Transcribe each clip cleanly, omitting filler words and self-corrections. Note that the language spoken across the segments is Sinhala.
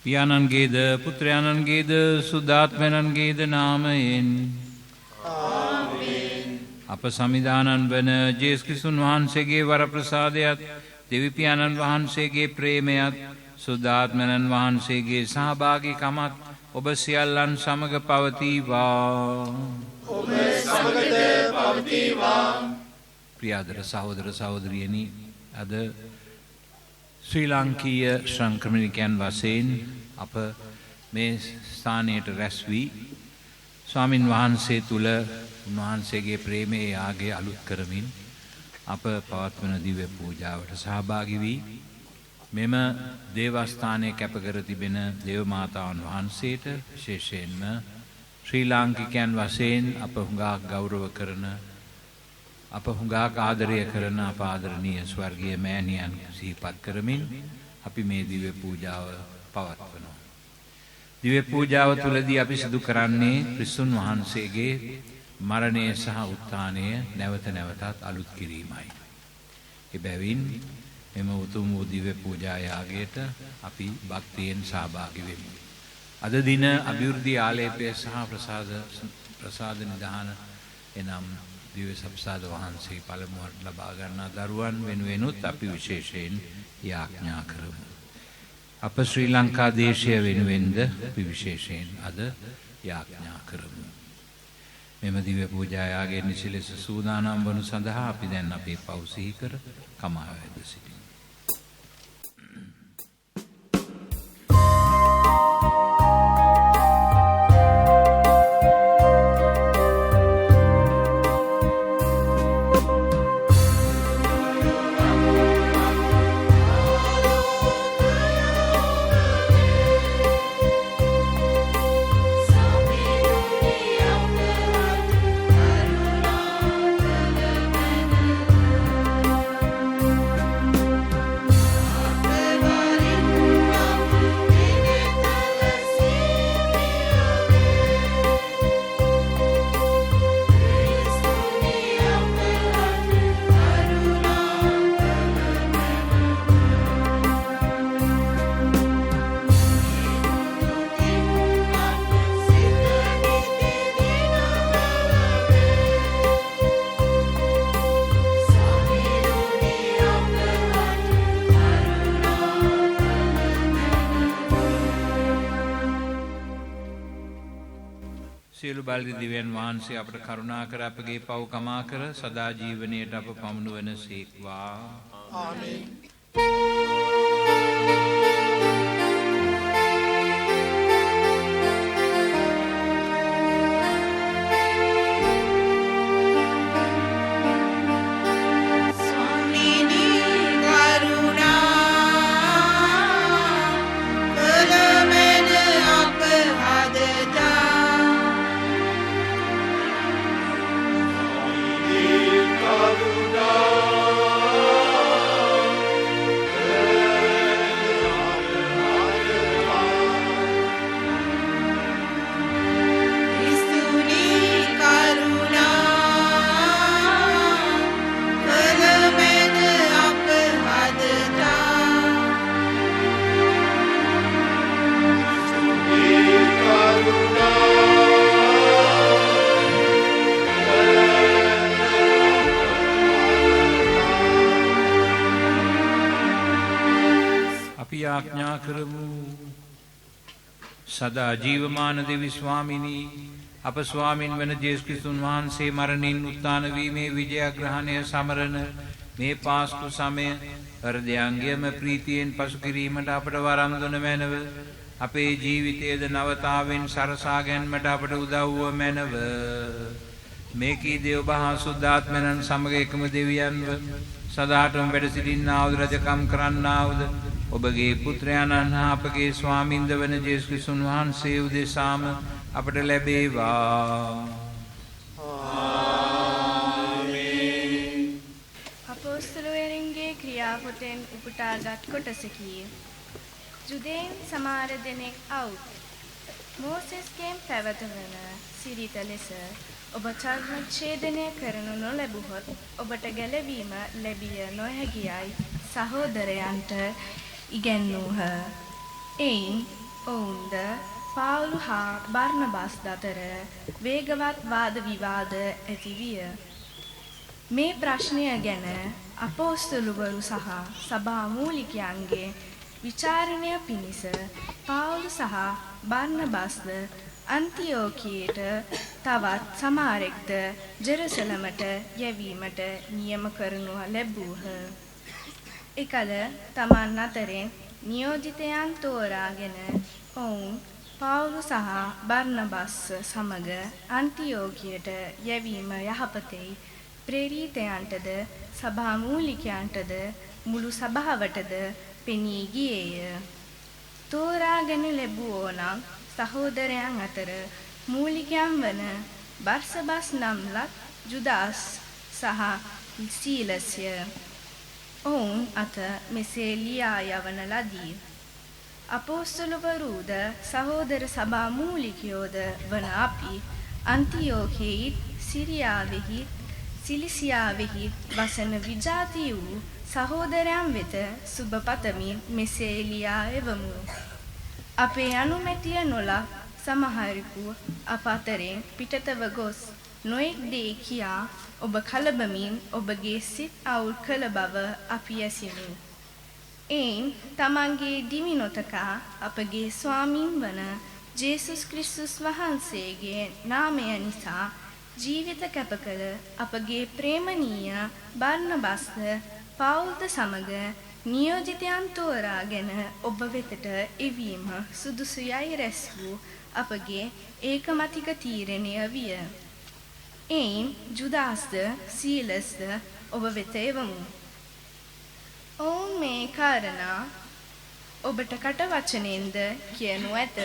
පියාණන්ගේද පුත්‍රයාණන්ගේද සුද්ධාත්මයන්ගේද නාමයෙන් අප සමිදානන් වන ජේසුස් ක්‍රිස්තුන් වහන්සේගේ වරප්‍රසාදයත් දෙවිපියාණන් වහන්සේගේ ප්‍රේමයත් සුද්ධාත්මයන් වහන්සේගේ සහභාගීකමත් ඔබ සියල්ලන් සමග පවතිවා. ඔබ සමගද පවතිවා. ප්‍රියාදර සහෝදර සහෝදරියනි, අද ශ්‍රී ලාංකීය සංක්‍රමණිකයන් වශයෙන් අප මේ ස්ථානයට රැස් වී ස්වාමින් වහන්සේ තුල උන්වහන්සේගේ ප්‍රේමයේ යාගය අලුත් කරමින් අප පවත්වන දිව්‍ය පූජාවට සහභාගී වී මෙම දේවස්ථානයේ කැප කර තිබෙන දේව මාතාවන් වහන්සේට විශේෂයෙන්ම ශ්‍රී ලාංකිකයන් වශයෙන් අප හුඟක් ගෞරව කරන, අප හුඟක් ආදරය කරන අප ආදරණීය ස්වර්ගීය මෑණියන් සිහිපත් කරමින් අපි මේ දිව්‍ය පූජාව පවත්වනවා. දිව්‍ය පූජාව තුළදී අපි සිදු කරන්නේ ක්‍රිස්තුන් වහන්සේගේ මරණය සහ උත්ථානය නැවත නැවතත් අලුත් කිරීමයි. එබැවින් මෙම උතුම් වූ දිව්‍ය පූජා යාගයට අපි භක්තියෙන් සහභාගී වෙමු. අද දින අභිවෘද්ධි ආලේපය සහ ප්‍රසාද නිධාන එනම් දිව්‍ය සප්‍රසාද වහන්සේ පළමුවට ලබා ගන්නා දරුවන් වෙනුවෙනුත් අපි විශේෂයෙන් යාඥා කරමු. අප ශ්‍රී ලංකා දේශය වෙනුවෙන්ද අපි විශේෂයෙන් අද යාඥා කරමු. මෙම දිව්‍ය පූජා යාගයේ නිසි ලෙස සූදානම් වනු සඳහා අපි දැන් අපේ පව් සිහි කර කමා වැද සිටිමු. සියලු බාලි දිව්‍යන් වහන්සේ අපට කරුණා කර අපගේ පව් කමා කර සදා ජීවනයේට අප පමුණුවන සේක්වා. ආමේන්. යාඥා කරමු. සදා ජීවමාන දෙවි ස්වාමිනී, අප ස්වාමින් වන ජේසුස් ක්‍රිස්තුන් වහන්සේ මරණින් උත්ථාන වීමේ විජයග්‍රහණය සමරන මේ පාස්කු සමය හෘදයාංගයම ප්‍රීතියෙන් පසු කිරීමට අපට වරම් දුන මැනව. අපේ ජීවිතයේද නවතාවෙන් සරසා ගැනීමට අපට උදව්ව මැනව. මේකී දේව බහා සුද්ධාත්මයන් සමග එකම දෙවියන්ව සදාටම වැඩ සිටින්නාවුද රජකම් කරන්නාවුද ඔබගේ පුත්‍රයාණන් හා අපගේ ස්වාමින්ද වන ජේසුස් ක්‍රිස්තුන් වහන්සේ උදෙසාම අපට ලැබේවා. ආමේන්. අපොස්තලයන්ගේ ක්‍රියාපොතෙන් උපුටාගත් කොටසකි. ජුදෙන් සමහර දෙනෙක් අවුත් මෝසෙස්ගෙන් පැවතවන සිරිත ලෙස ඔබ චර්ම ඡේදනය කරනු නොලැබුවොත් ඔබට ගැලවීම ලැබිය නොහැකියයි සහෝදරයන්ට ඉගැන්වූහ. එයින් ඔවුන්ද පාවුලු හා බර්නබාස් අතර වේගවත් වාද විවාද ඇති විය. මේ ප්‍රශ්නය ගැන අපොස්තලවරු සහ සභා මූලිකයන්ගේ විචාරණය පිණිස පාවුලු සහ බර්නබාස්ද අන්තිෝකියට තවත් සමහරෙක්ද ජෙරුසලමට යැවීමට නියම කරනු ලැබූහ. එකල තමන් අතරින් නියෝජිතයන් තෝරාගෙන ඔවුන් පාවුලු සහ බර්නබාස් සමග අන්තිෝකියට යැවීම යහපතෙයි ප්‍රේරිතයන්ටද සභා මූලිකයන්ටද මුළු සභාවටද පෙනී ගියේය. තෝරාගෙන ලැබුවෝ නම් සහෝදරයන් අතර මූලිකයන් වන බර්සබස් නම් ලත් ජුදාස් සහ සීලස්ය. ඔවුන් අත මෙසේ ලියා යවන ලදී. අපොස්තලවරුද සහෝදර සභා මූලිකයෝද වන අපි අන්තිෝකියෙහි සිරියාවෙහි සිලිසියාවෙහි වසන විජාති වූ සහෝදරයන් වෙත සුබ පතමින් මෙසේ ලියා එවමු. අපේ අනුමැතිය නොලක් සමහරෙකු අප අතරින් පිටතව ගොස් නොයෙක් දේ කියා ඔබ කලබමින් ඔබගේ සිත් අවුල් කළ බව අපි ඇසිමු. එයින් තමන්ගේ දිවි නොතකා අපගේ ස්වාමීන් වන ජේසුස් ක්‍රිස්තුස් වහන්සේගේ නාමය නිසා ජීවිත කැප කළ අපගේ ප්‍රේමනීය බර්නබාස්ද පවුල්ද සමග නියෝජිතයන් තෝරාගෙන ඔබ වෙතට එවීම සුදුසු යයි රැස් වූ අපගේ ඒකමතික තීරණය විය. එයින් ජුදාස්ද සීලස්ද ඔබ වෙත එවමු. ඔවුන් මේ කාරණා ඔබට කට වචනෙන්ද කියනු ඇත.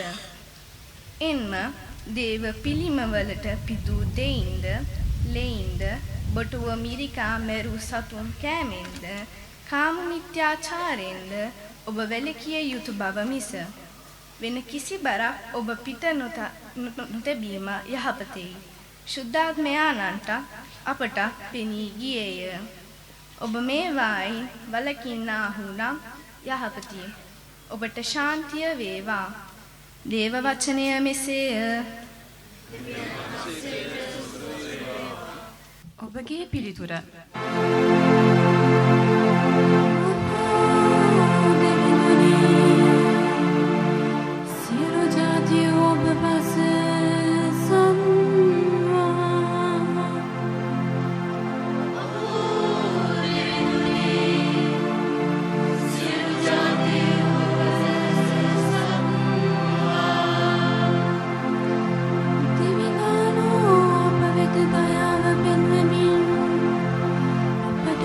එන්ම දේව පිළිමවලට පිදූ දෙයින්ද ලෙයින්ද බොටුව මිරිකා මෙරු සතුන් කෑමෙන්ද කාම මිත්‍යාචාරයෙන්ද ඔබ වැළකී යුතු බව මිස වෙන කිසි බරක් ඔබ පිට නොතැබීම යහපතෙයි. ශුද්ධාත්මයාණන්ට අපට පෙනී ගියේය. ඔබ මේවායින් වළකින්නාහු නම් යහපති. ඔබට ශාන්තිය වේවා. දේව වචනය මෙසේය. ඔබගේ පිළිතුර. අපට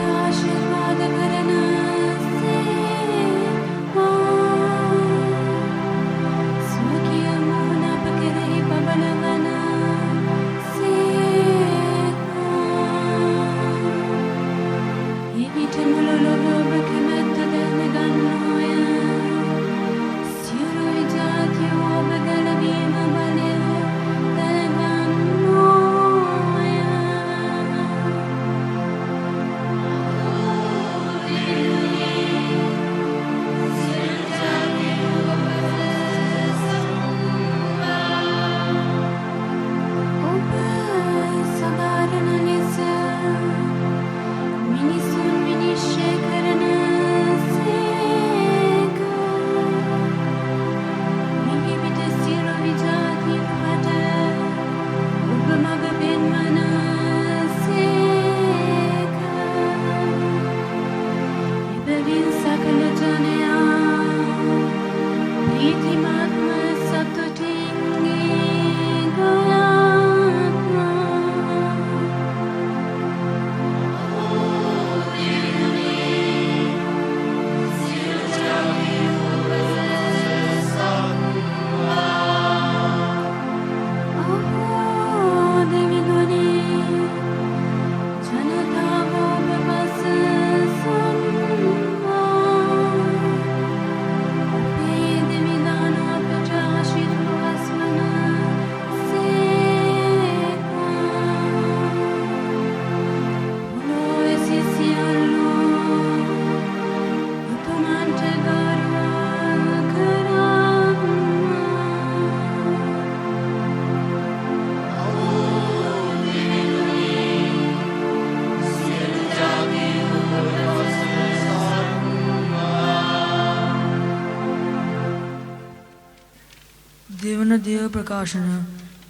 දෙවන දේව ප්‍රකාශන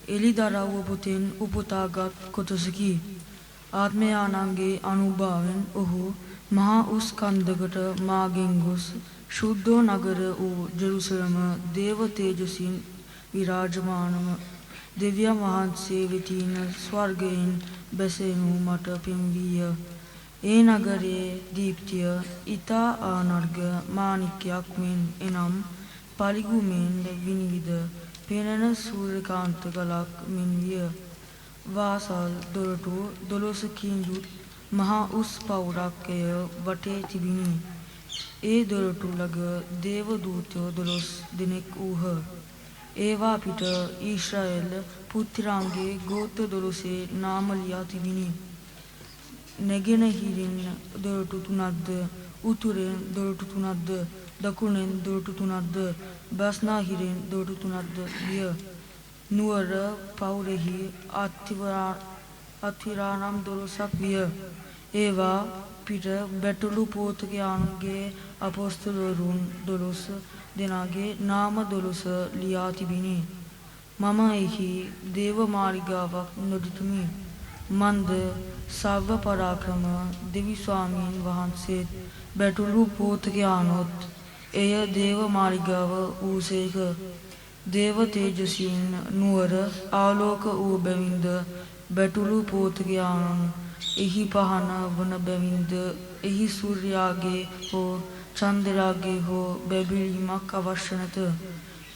එලිදරව්ව පොතෙන් උපුටාගත් කොටසකි. ආත්මයානන්ගේ අනුභවයෙන් ඔහු මහා උස් කන්දකට මාගෙන් ගොස් ශුද්ධෝ නගර වූ ජෙරුසලම දේව තේජසින් විරාජමානම දෙවියන් වහන්සේ වෙතින ස්වර්ගයෙන් බැසෙනු මට පෙන්විය. ඒ නගරයේ දීප්තිය ඊතා ආනර්ග මාණික්‍යයක් මෙන් එනම් පලිගුමෙන් විනිවිද පෙනෙන සූර්යකාන්ත ගලක් මෙන් විය. වාසල් දොරටු 12කින් යුත් මහා උස් පෞරක්ය වටේ තිබිනි. ඒ දොරටු ළඟ දේව දූතයෝ 12 දෙනෙක් වූහ. ඒවා පිට ඊශ්‍රායෙල් පුත්‍රයන්ගේ ගෝත්‍ර 12 නාම ලියා තිබිනි. නැගෙනහිරින් දොරටු 3ක්ද, උතුරෙන් දොරටු 3ක්ද, දකුණෙන් දොරටු 3ක්ද, බස්නාහිරෙන් දොරටු 3ක්ද විය. නුවර පෞරෙහි අත්විරානම් 12ක් විය. ඒවා පිට බැටළු පෝතකයන්ගේ අපොස්තලවරුන් 12 දෙනාගේ නාම 12 ලියා තිබිනි. මම එහි දේව මාලිගාවක් නොදිතුමි. මන්ද සර්ව පරාක්‍රම දෙවි ස්වාමීන් වහන්සේ බැටළු පෝතකයානොත් එය දේව මාලිගාව වූසේක. දේව තේජසින් නුවර ආලෝක වූ බැවින්ද බැටළු පෝතකයාණන් එහි පහන වන බැවින්ද එහි සූර්යාගේ හෝ චන්ද්‍රයාගේ හෝ බැබලීමක් අවශ්‍ය නැත.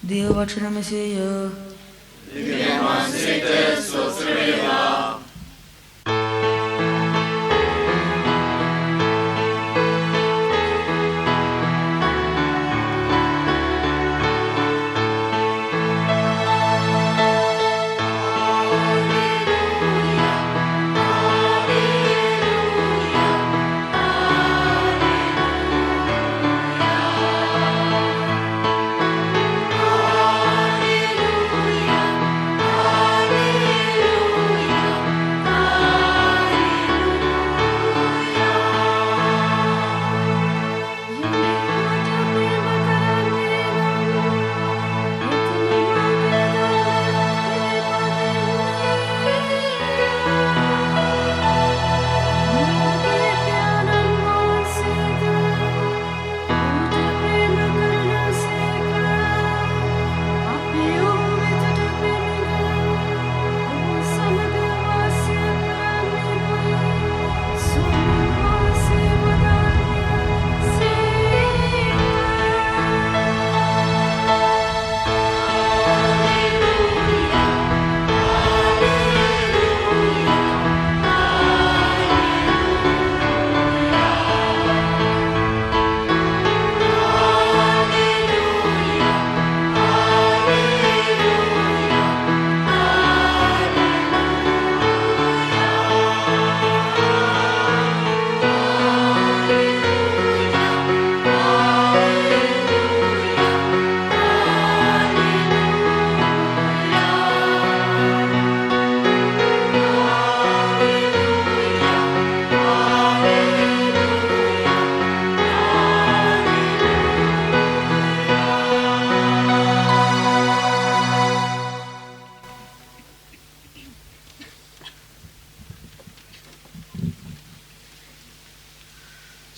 දේව වචන මෙසේය. දෙවියන් වහන්සේට ස්තෝත්‍ර වේවා.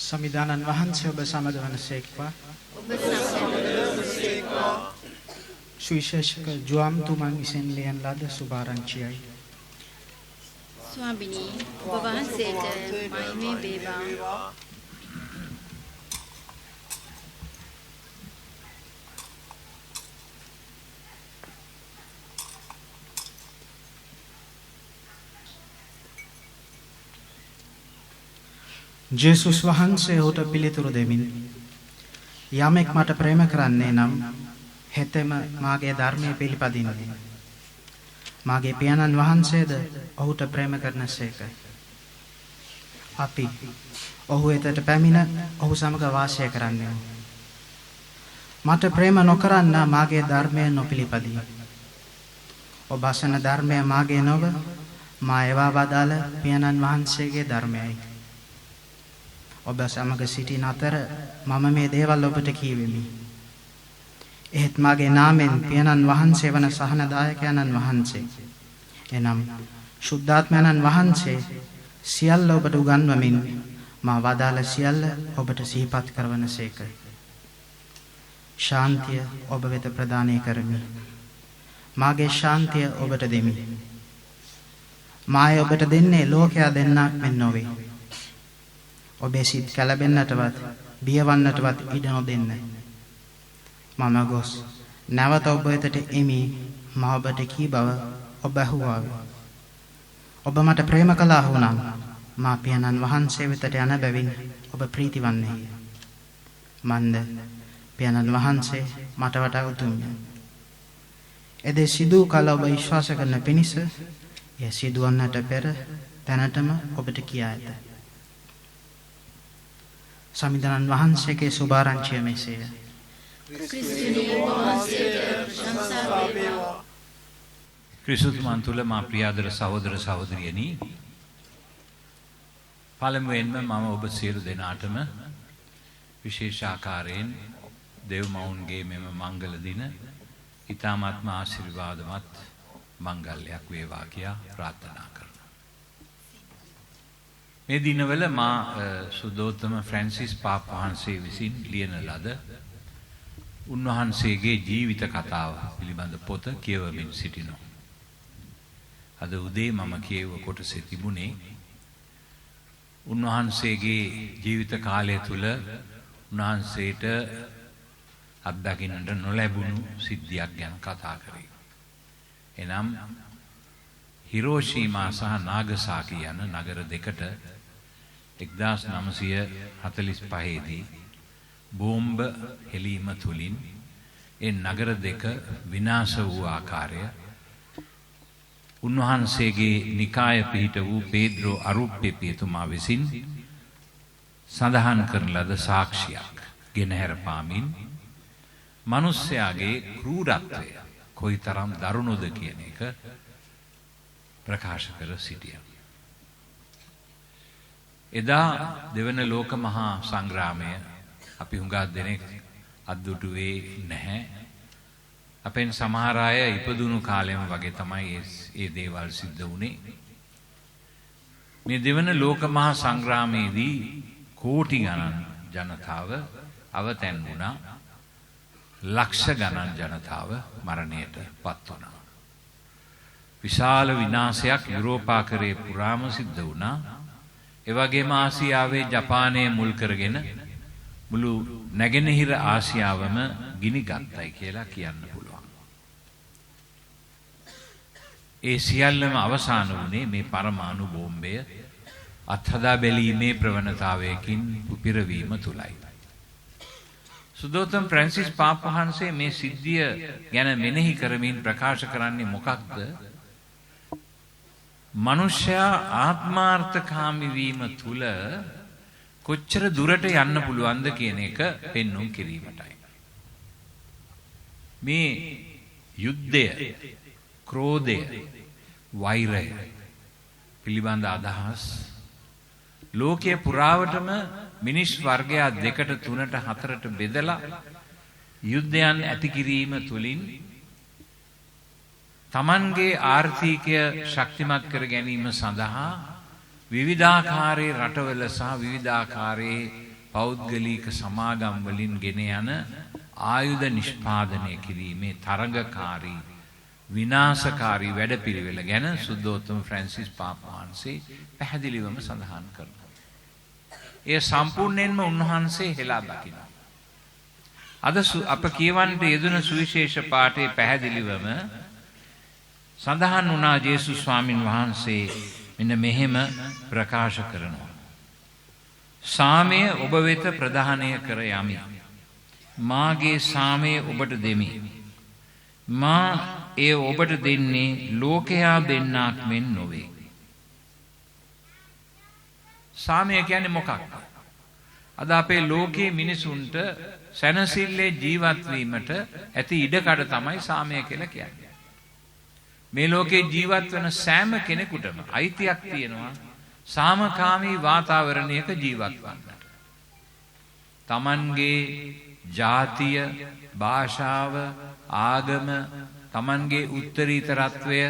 සමිදානන් වහන්සේ ඔබ සමග වනසේක්වා. සුවිශේෂක ජුවම්තුමන් විසින් ලියන ලද සුභාරංචියයි. ස්වාමිනී ඔබ වහන්සේට මහිමේ වේවා. ජේසුස් වහන්සේ ඔහුට පිළිතුරු දෙමින් යමෙක් මට ප්‍රේම කරන්නේ නම් හෙතෙම මාගේ ධර්මයේ පිළිපදින්නේ. මාගේ පියාණන් වහන්සේද ඔහුට ප්‍රේම කරනසේක. අපි ඔහු වෙතට පැමිණ ඔහු සමග වාසය කරන්නෙමු. මට ප්‍රේම නොකරන්න මාගේ ධර්මය නොපිළිපදී. ඔබ අසන ධර්මය මාගේ නොව මා ඒවා වදාළ පියාණන් වහන්සේගේ ධර්මයයි. ඔබ සමග සිටින අතර මම මේ දේවල් ඔබට කියවෙමි. එහෙත් මාගේ නාමයෙන් පියාණන් වහන්සේ වන සහනදායකයන්න් වහන්සේ එනම් ශුද්ධාත්මයන්න් වහන්සේ සියල්ල ඔබට උගන්වමින් මා වදාළ සියල්ල ඔබට සිහිපත් කරවනසේක. ශාන්තිය ඔබ වෙත ප්‍රදානය කරමි. මාගේ ශාන්තිය ඔබට දෙමි. මාය ඔබට දෙන්නේ ලෝකයා දෙන්නක් මෙන් නොවේ. ඔබේ සිත් කැළඹෙන්නටවත් බියවන්නටවත් ඉඩ නොදෙන්න. මම ගොස් නැවත ඔබ වෙතට එමි. මා ඔබට කී බව ඔබ ඇහුවා. ඔබ මට ප්‍රේම කළා වුණා. මා පියාණන් වහන්සේ වෙතට යන බැවින් ඔබ ප්‍රීති වන්නේය. මන්ද පියාණන් වහන්සේ මට වඩා උතුම්ය. එදේ සිදු කල ඔබ විශ්වාස කරන පිණිස එය සිදුවන්නට පෙර දැනටම ඔබට කියා ඇත. සමිඳුරන් වහන්සේගේ සුභාරංචිය මෙසේය. ක්‍රිස්තුතුමන් තුළ මා ප්‍රියාදර සහෝදර සහෝදරියනි, පළමුවෙන්ම මම ඔබ සියලු දෙනාටම විශේෂ ආකාරයෙන් දේව මවුන්ගේ මෙම මංගල දින ඉතාමත්ම ආශිර්වාදමත් මංගල්‍යයක් වේවා කියා ප්‍රාර්ථනා කරනවා. මේ දිනවල මා සුදෝත්තම ෆ්‍රැන්සිස් පාප් වහන්සේ විසින් ලියන ලද උන්වහන්සේගේ ජීවිත කතාව පිළිබඳ පොත කියවමින් සිටිනවා. අද උදේ මම කියව කොටසේ තිබුණේ උන්වහන්සේගේ ජීවිත කාලය තුළ උන්වහන්සේට අත්දකින්නට නොලැබුණු සිද්ධියක් ගැන කතා කරේ. එනම් හිරෝෂීමා සහ නාගසාකි යන නගර දෙකට 1945 දී බෝම්බ හෙලීම තුලින් ඒ නගර දෙක විනාශ වූ ආකාරය උන්වහන්සේගේ නිකාය පිහිට වූ පේද්‍රෝ අරුප්පෙපියතුමා විසින් සඳහන් කරන ලද සාක්ෂියක් ගෙනහැර පාමින් මිනිස්යාගේ ක්‍රූරත්වය කොයිතරම් දරුණුද කියන එක ප්‍රකාශ කර සිටියා. එදා දෙවන ලෝක මහා සංග්‍රාමය අපි හුඟක් දෙනෙක් අද්දුටුවේ නැහැ. අපෙන් සමහර අය ඉපදුණු කාලෙම වගේ තමයි ඒ දේවල් සිද්ධ වුණේ. මේ දෙවන ලෝක මහා සංග්‍රාමයේදී කෝටි ගණන් ජනතාව අවතැන් වුණා. ලක්ෂ ගණන් ජනතාව මරණයට පත් වුණා. විශාල විනාශයක් යුරෝපාකරයේ පුරාම සිද්ධ වුණා. ඒ වගේම ආසියාවේ ජපානය මුල් කරගෙන මුළු නැගෙනහිර ආසියාවම ගිනි ගත්තයි කියලා කියන්න පුළුවන්. ඒ සියල්ලම අවසාන වුණේ මේ පරමාණු බෝම්බය අත්හදා බැලීමේ ප්‍රවණතාවයකින් පිරවීම තුලයි. සුදෝත්තම ෆ්‍රැන්සිස් පාප් වහන්සේ මේ සිද්ධිය ගැන මෙනෙහි කරමින් ප්‍රකාශ කරන්නේ මොකක්ද? මනුෂ්‍යයා ආත්මාර්ථකාමී වීම තුල කොච්චර දුරට යන්න පුළුවන්ද කියන එක පෙන්වුම් කිරීමටයි. මේ යුද්ධය, ක්‍රෝධය, වෛරය පිළිබඳ අදහස් ලෝකයේ පුරාවටම මිනිස් වර්ගයා 2ට 3ට 4ට බෙදලා යුද්ධයන් ඇති කිරීම තුලින් තමන්ගේ ආර්ථිකය ශක්තිමත් කර ගැනීම සඳහා විවිධාකාරයේ රටවල සහ විවිධාකාරයේ පෞද්ගලික සමාගම් වලින් ගෙන යන ආයුධ නිෂ්පාදනය කිරීමේ තරඟකාරී විනාශකාරී වැඩපිළිවෙල ගැන සුද්ධෝත්තම ෆ්‍රැන්සිස් පාප් වහන්සේ පැහැදිලිවම සඳහන් කරනවා. ඒ සම්පූර්ණයෙන්ම උන්වහන්සේ හෙලා දකිනවා. අද අප කියවන්නට යෙදුන සුවිශේෂ පාඨයේ පැහැදිලිවම සඳහන් වුණා ජේසුස් ස්වාමින් වහන්සේ මෙන්න මෙහෙම ප්‍රකාශ කරනවා. සාමය ඔබ වෙත ප්‍රදානය කර යමි. මාගේ සාමය ඔබට දෙමි. මා ඒ ඔබට දෙන්නේ ලෝකයා දෙන්නක් මෙන් නොවේ. සාමය කියන්නේ මොකක්ද? අද අපේ ලෝකයේ මිනිසුන්ට සැනසෙල්ලේ ජීවත් වීමට ඇති ඉඩකඩ තමයි සාමය කියලා කියන්නේ. මේ ලෝකේ ජීවත් වෙන සෑම කෙනෙකුටම අයිතියක් තියෙනවා සාමකාමී වාතාවරණයක ජීවත් වන්නට. Tamanගේ ජාතිය, භාෂාව, ආගම, තමන්ගේ උත්තරීතරත්වය,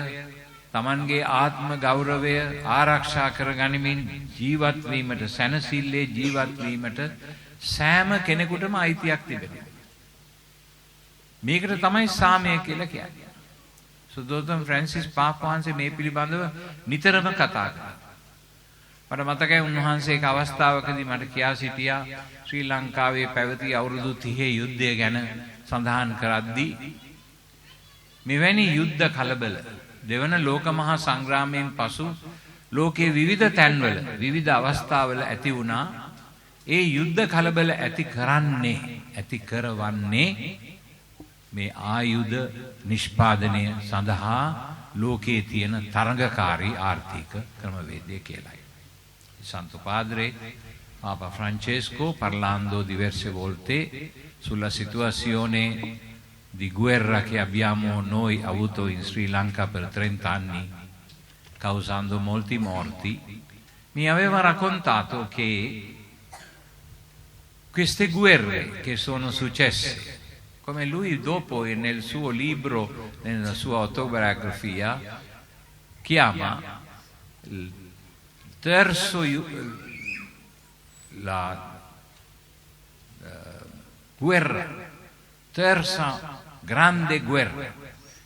තමන්ගේ ආත්ම ගෞරවය ආරක්ෂා කර ගනිමින් ජීවත් වීමට, සැනසille ජීවත් වීමට සෑම කෙනෙකුටම අයිතියක් තිබෙනවා. මේකට තමයි සාමය කියලා කියන්නේ. සුදෝතම ෆ්‍රැන්සිස් පාප් වහන්සේ මේ පිළිබඳව නිතරම කතා කරා. මට මතකයි උන්වහන්සේ එක අවස්ථාවකදී මට කියා සිටියා ශ්‍රී ලංකාවේ පැවති අවුරුදු 30 යුද්ධය ගැන සඳහන් කරද්දී මෙවැනි යුද්ධ කලබල දෙවන ලෝක මහා සංග්‍රාමයෙන් පසු ලෝකයේ විවිධ තැන්වල විවිධ අවස්ථාවල ඇති වුණා. ඒ යුද්ධ කලබල ඇති කරවන්නේ මේ ආයුධ නිෂ්පාදනය සඳහා ලෝකයේ තියෙන තරඟකාරී ආර්ථික ක්‍රමවේදය කියලායි. Santo Padre, Papa Francesco, parlando diverse volte sulla situazione di guerra che abbiamo noi avuto in Sri Lanka per 30 anni, causando molti morti, mi aveva raccontato che queste guerre che sono successe, come lui dopo nel suo libro, nella sua autobiografia, chiama terza grande guerra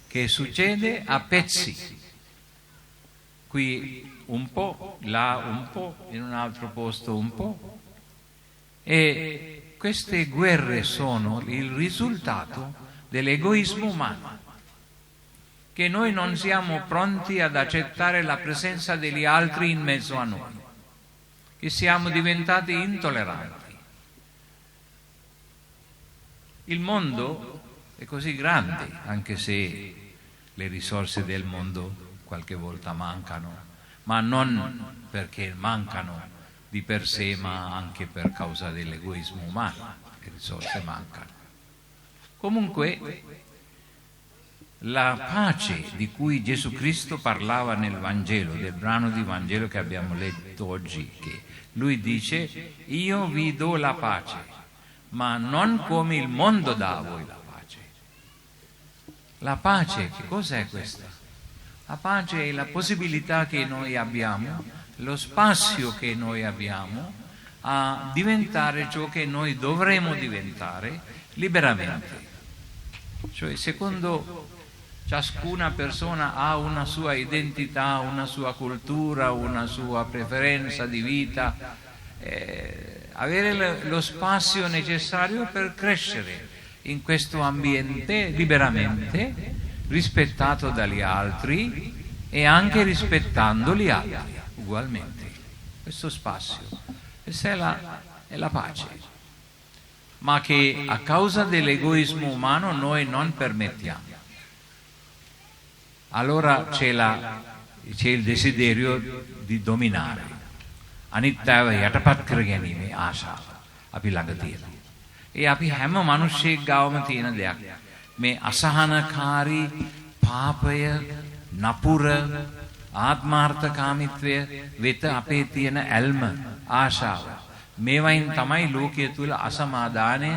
che succede a pezzi, qui un po', là un po', in un altro posto un po', e queste guerre sono il risultato dell'egoismo umano, che noi non siamo pronti ad accettare la presenza degli altri in mezzo a noi, che siamo diventati intolleranti. Il mondo è così grande, anche se le risorse del mondo qualche volta mancano, ma non perché mancano di per sé, ma anche per causa dell'egoismo umano, le risorse mancano. Comunque, la pace di cui Gesù Cristo parlava nel Vangelo, del brano di Vangelo che abbiamo letto oggi, che lui dice: io vi do la pace, ma non come il mondo dà a voi la pace. La pace, che cos'è questa? La pace è la possibilità che noi abbiamo, lo spazio che noi abbiamo a diventare ciò che noi dovremo diventare liberamente. Cioè, secondo ciascuna persona ha una sua identità, una sua cultura, una sua preferenza di vita, avere lo spazio necessario per crescere in questo ambiente liberamente, rispettato dagli altri e anche rispettando gli altri ugualmente. Questo spazio, questa è la pace, ma che a causa dell'egoismo umano noi non permettiamo. Allora c'è il desiderio di dominare. අනිත්‍යව යටපත් කර ගැනීමේ ආශාව අපි ළඟ තියෙනවා. ඒ අපි හැම මිනිස්සෙක් ගාවම තියෙන දෙයක්. මේ අසහනකාරී පාපය, නපුර, ආත්මාර්ථකාමීත්වය වෙත අපේ තියෙන ඇල්ම, ආශාව. මේවයින් තමයි ලෝකයේ තුල අසමාදානය,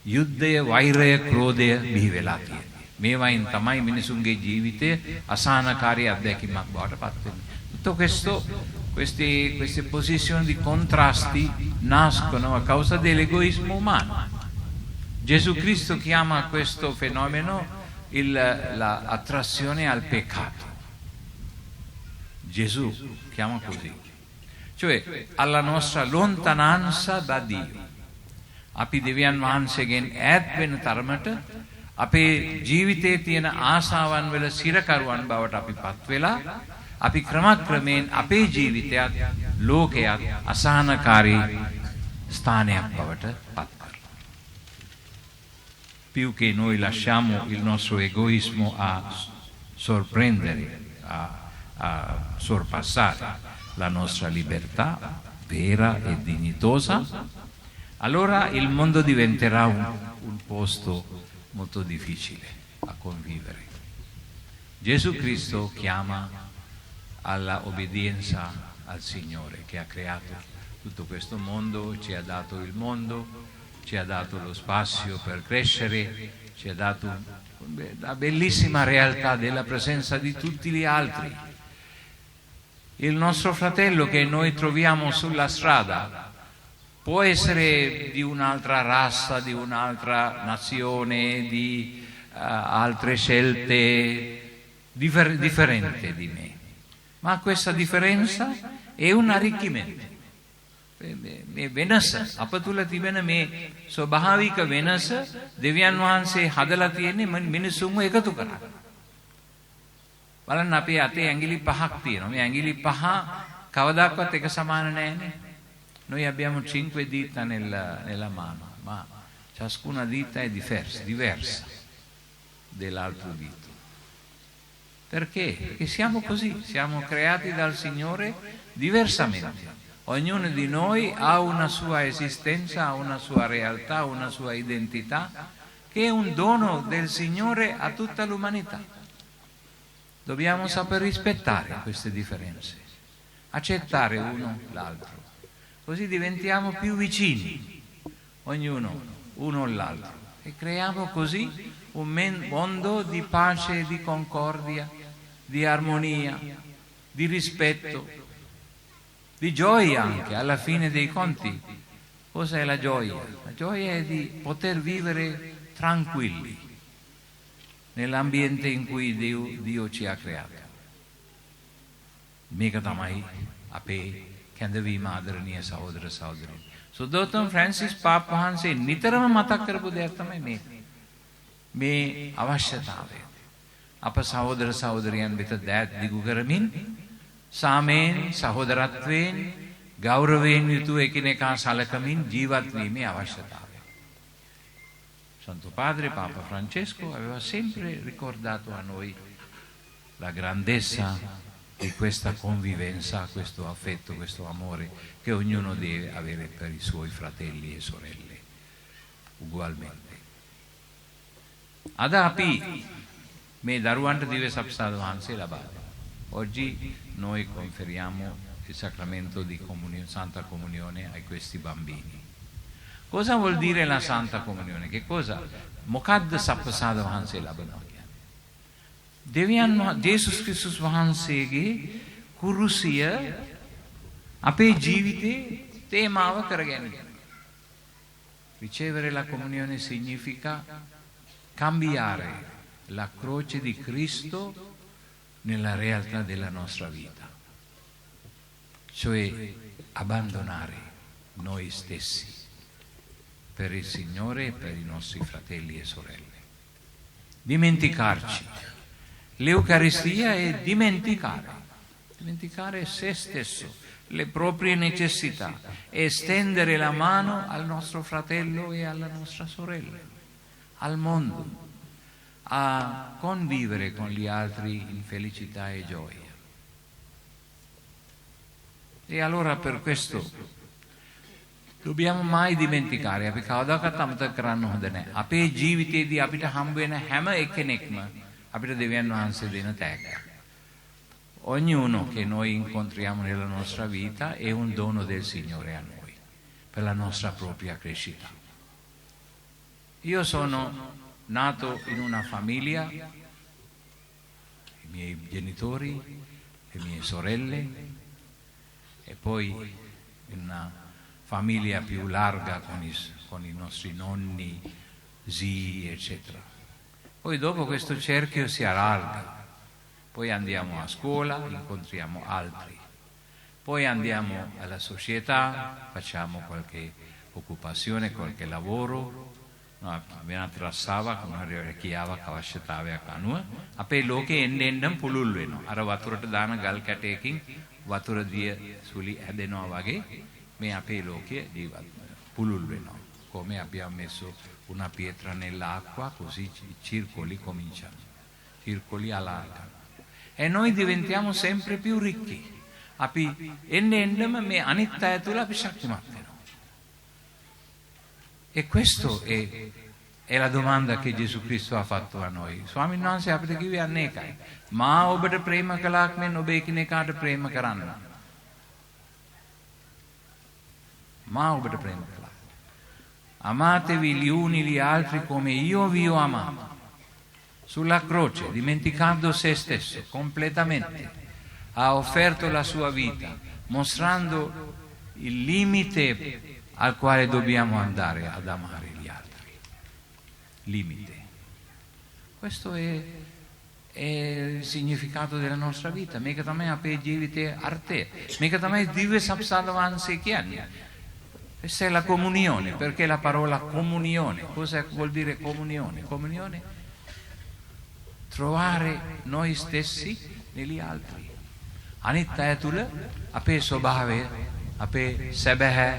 යුද්ධය, වෛරය, ක්‍රෝධය බිහි වෙලා තියෙන්නේ. මේවයින් තමයි මිනිසුන්ගේ ජීවිතය අසහනකාරී අත්දැකීමක් බවට පත් වෙන්නේ. Tutto queste posizioni di contrasti nascono a causa dell'egoismo umano. Gesù Cristo chiama questo fenomeno l'attrazione al peccato. Gesù chiama così, cioè alla nostra lontananza da Dio. අපි දෙවියන් වහන්සේගෙන් ඈත් වෙන තරමට අපේ ජීවිතයේ තියෙන ආශාවන් වල සිරකරුවන් බවට අපිපත් වෙලා අපි ක්‍රමක්‍රමයෙන් අපේ ජීවිතයත් ලෝකයත් අසහනකාරී ස්ථානයක් බවට පත් කරනවා. Più che noi lasciamo il nostro egoismo a sorprendere, a sorpassare la nostra libertà vera e dignitosa, allora il mondo diventerà un posto molto difficile a convivere. Gesù Cristo chiama alla obbedienza al Signore che ha creato tutto questo mondo, ci ha dato il mondo, ci ha dato lo spazio per crescere, ci ha dato la bellissima realtà della presenza di tutti gli altri. Il nostro fratello che noi troviamo sulla strada può essere di un'altra razza, di un'altra nazione, di altre scelte differenti di me, ma questa differenza è un arricchimento. වෙනස අප තුල තිබෙන මේ ස්වභාවික වෙනස දෙවියන් වහන්සේ හදලා තියෙන්නේ මිනිසුන්ව එකතු කරලා. බලන්න අපේ අතේ ඇඟිලි පහක් තියෙනවා. මේ ඇඟිලි පහ කවදාකවත් එක සමාන නැහැ. Noi abbiamo 5 dita nella mano, ma ciascuna dita è diversa dell'altro dito. Perché? Perché siamo così, siamo creati dal Signore diversamente. Ognuno di noi ha una sua esistenza, ha una sua realtà, una sua identità, che è un dono del Signore a tutta l'umanità. Dobbiamo saper rispettare queste differenze, accettare uno l'altro, così diventiamo più vicini, ognuno uno all'altro, e creiamo così un mondo di pace, di concordia, di armonia, di rispetto, di gioia anche. Alla fine dei conti, cos'è la gioia? La gioia è di poter vivere tranquilli nell'ambiente in cui Dio ci ha creato. මේක තමයි අපේ කැඳවීම ආදරණීය සහෝදර සහෝදරයනි. සුදෝතම ෆ්‍රැන්සිස් පාප් වහන්සේ නිතරම මතක් කරපු දෙයක් තමයි මේ අවශ්‍යතාවය. අප සහෝදර සහෝදරයන් වෙත දෑත් දිගු කරමින් සාමයෙන් සහෝදරත්වයෙන් ගෞරවයෙන් යුතුව එකිනෙකා සලකමින් ජීවත් වීමේ අවශ්‍යතාවය. Santo Padre Papa Francesco aveva sempre ricordato a noi la grandezza di questa convivenza, questo affetto, questo amore che ognuno deve avere per i suoi fratelli e sorelle ugualmente. Ad අපි මේ දරුවන්ට දිව්‍ය සප්සාද වහන්සේ ලබා දෙනවා. Oggi noi conferiamo il sacramento di Santa Comunione a questi bambini. Cosa vuol dire la Santa Comunione? Che cosa? මොකද්ද සප්සාද වහන්සේ ලබනවා කියන්නේ? දෙවියන් ජේසුස් ක්‍රිස්තුස් වහන්සේගේ කුරුසිය අපේ ජීවිතේ තේමාව කරගෙන. Ricevere la comunione significa cambiare la croce di Cristo nella realtà della nostra vita, cioè abbandonare noi stessi per il Signore e per i nostri fratelli e sorelle. Dimenticarci. L'Eucaristia è dimenticare se stesso, le proprie necessità, e stendere la mano al nostro fratello e alla nostra sorella, al mondo, a convivere con gli altri in felicità e gioia. E allora per questo dobbiamo mai dimenticare, අපි කවදාකවත් අමතක කරන්න හොඳ නැහැ. අපේ ජීවිතයේදී අපිට හම්බ වෙන හැම එක්කෙනෙක්ම අපිට දෙවියන් වහන්සේ දෙන තෑග්ග. Ognuno che noi incontriamo nella nostra vita è un dono del Signore a noi, per la nostra propria crescita. Io sono nato in una famiglia, i miei genitori, le mie sorelle, e poi in una famiglia più larga con i nostri nonni, zii, eccetera. Poi dopo questo cerchio si allarga, poi andiamo a scuola, incontriamo altri, poi andiamo alla società, facciamo qualche occupazione, qualche lavoro, වෙනත් රස්සාවක් මොනවාරි රැකියාවක් අවශ්‍යතාවයක් අනුව අපේ ලෝකේ එන්නෙන්නම් පුළුල් වෙනවා. අර වතුරට දාන ගල් කැටයකින් වතුර දිය සුලි හැදෙනවා වගේ මේ අපේ ලෝකයේ ජීවත් පුළුල් වෙනවා. Come abbiamo messo una pietra nell'acqua, così i circoli cominciano, circoli allargano. E noi diventiamo sempre più ricchi. අපි එන්නෙන්නම් මේ අනිත් අය තුල අපි ශක්තිමත් වෙනවා. E questo è la domanda che Gesù Cristo ha fatto a noi. ස්වාමීන් වහන්සේ අපිට කිව්වේ අන්න ඒකයි. මා ඔබට ප්‍රේම කළාක් මෙන් ඔබ එකිනෙකාට ප්‍රේම කරන්න. මා ඔබට ප්‍රේම කළා. amatevi gli uni gli altri come io vi ho amato. Sulla croce, dimenticando se stesso completamente, ha offerto la sua vita, mostrando il limite al quale dobbiamo andare ad amare gli altri. Limite. Questo è il significato della nostra vita. Mekatame ape jivite arte. Mekatame dive sapsadavanse chiani. Questa è la comunione. Perché la parola comunione? Cosa vuol dire comunione? Comunione? Trovare noi stessi negli altri. Anitta tula ape sobhave ape sebeha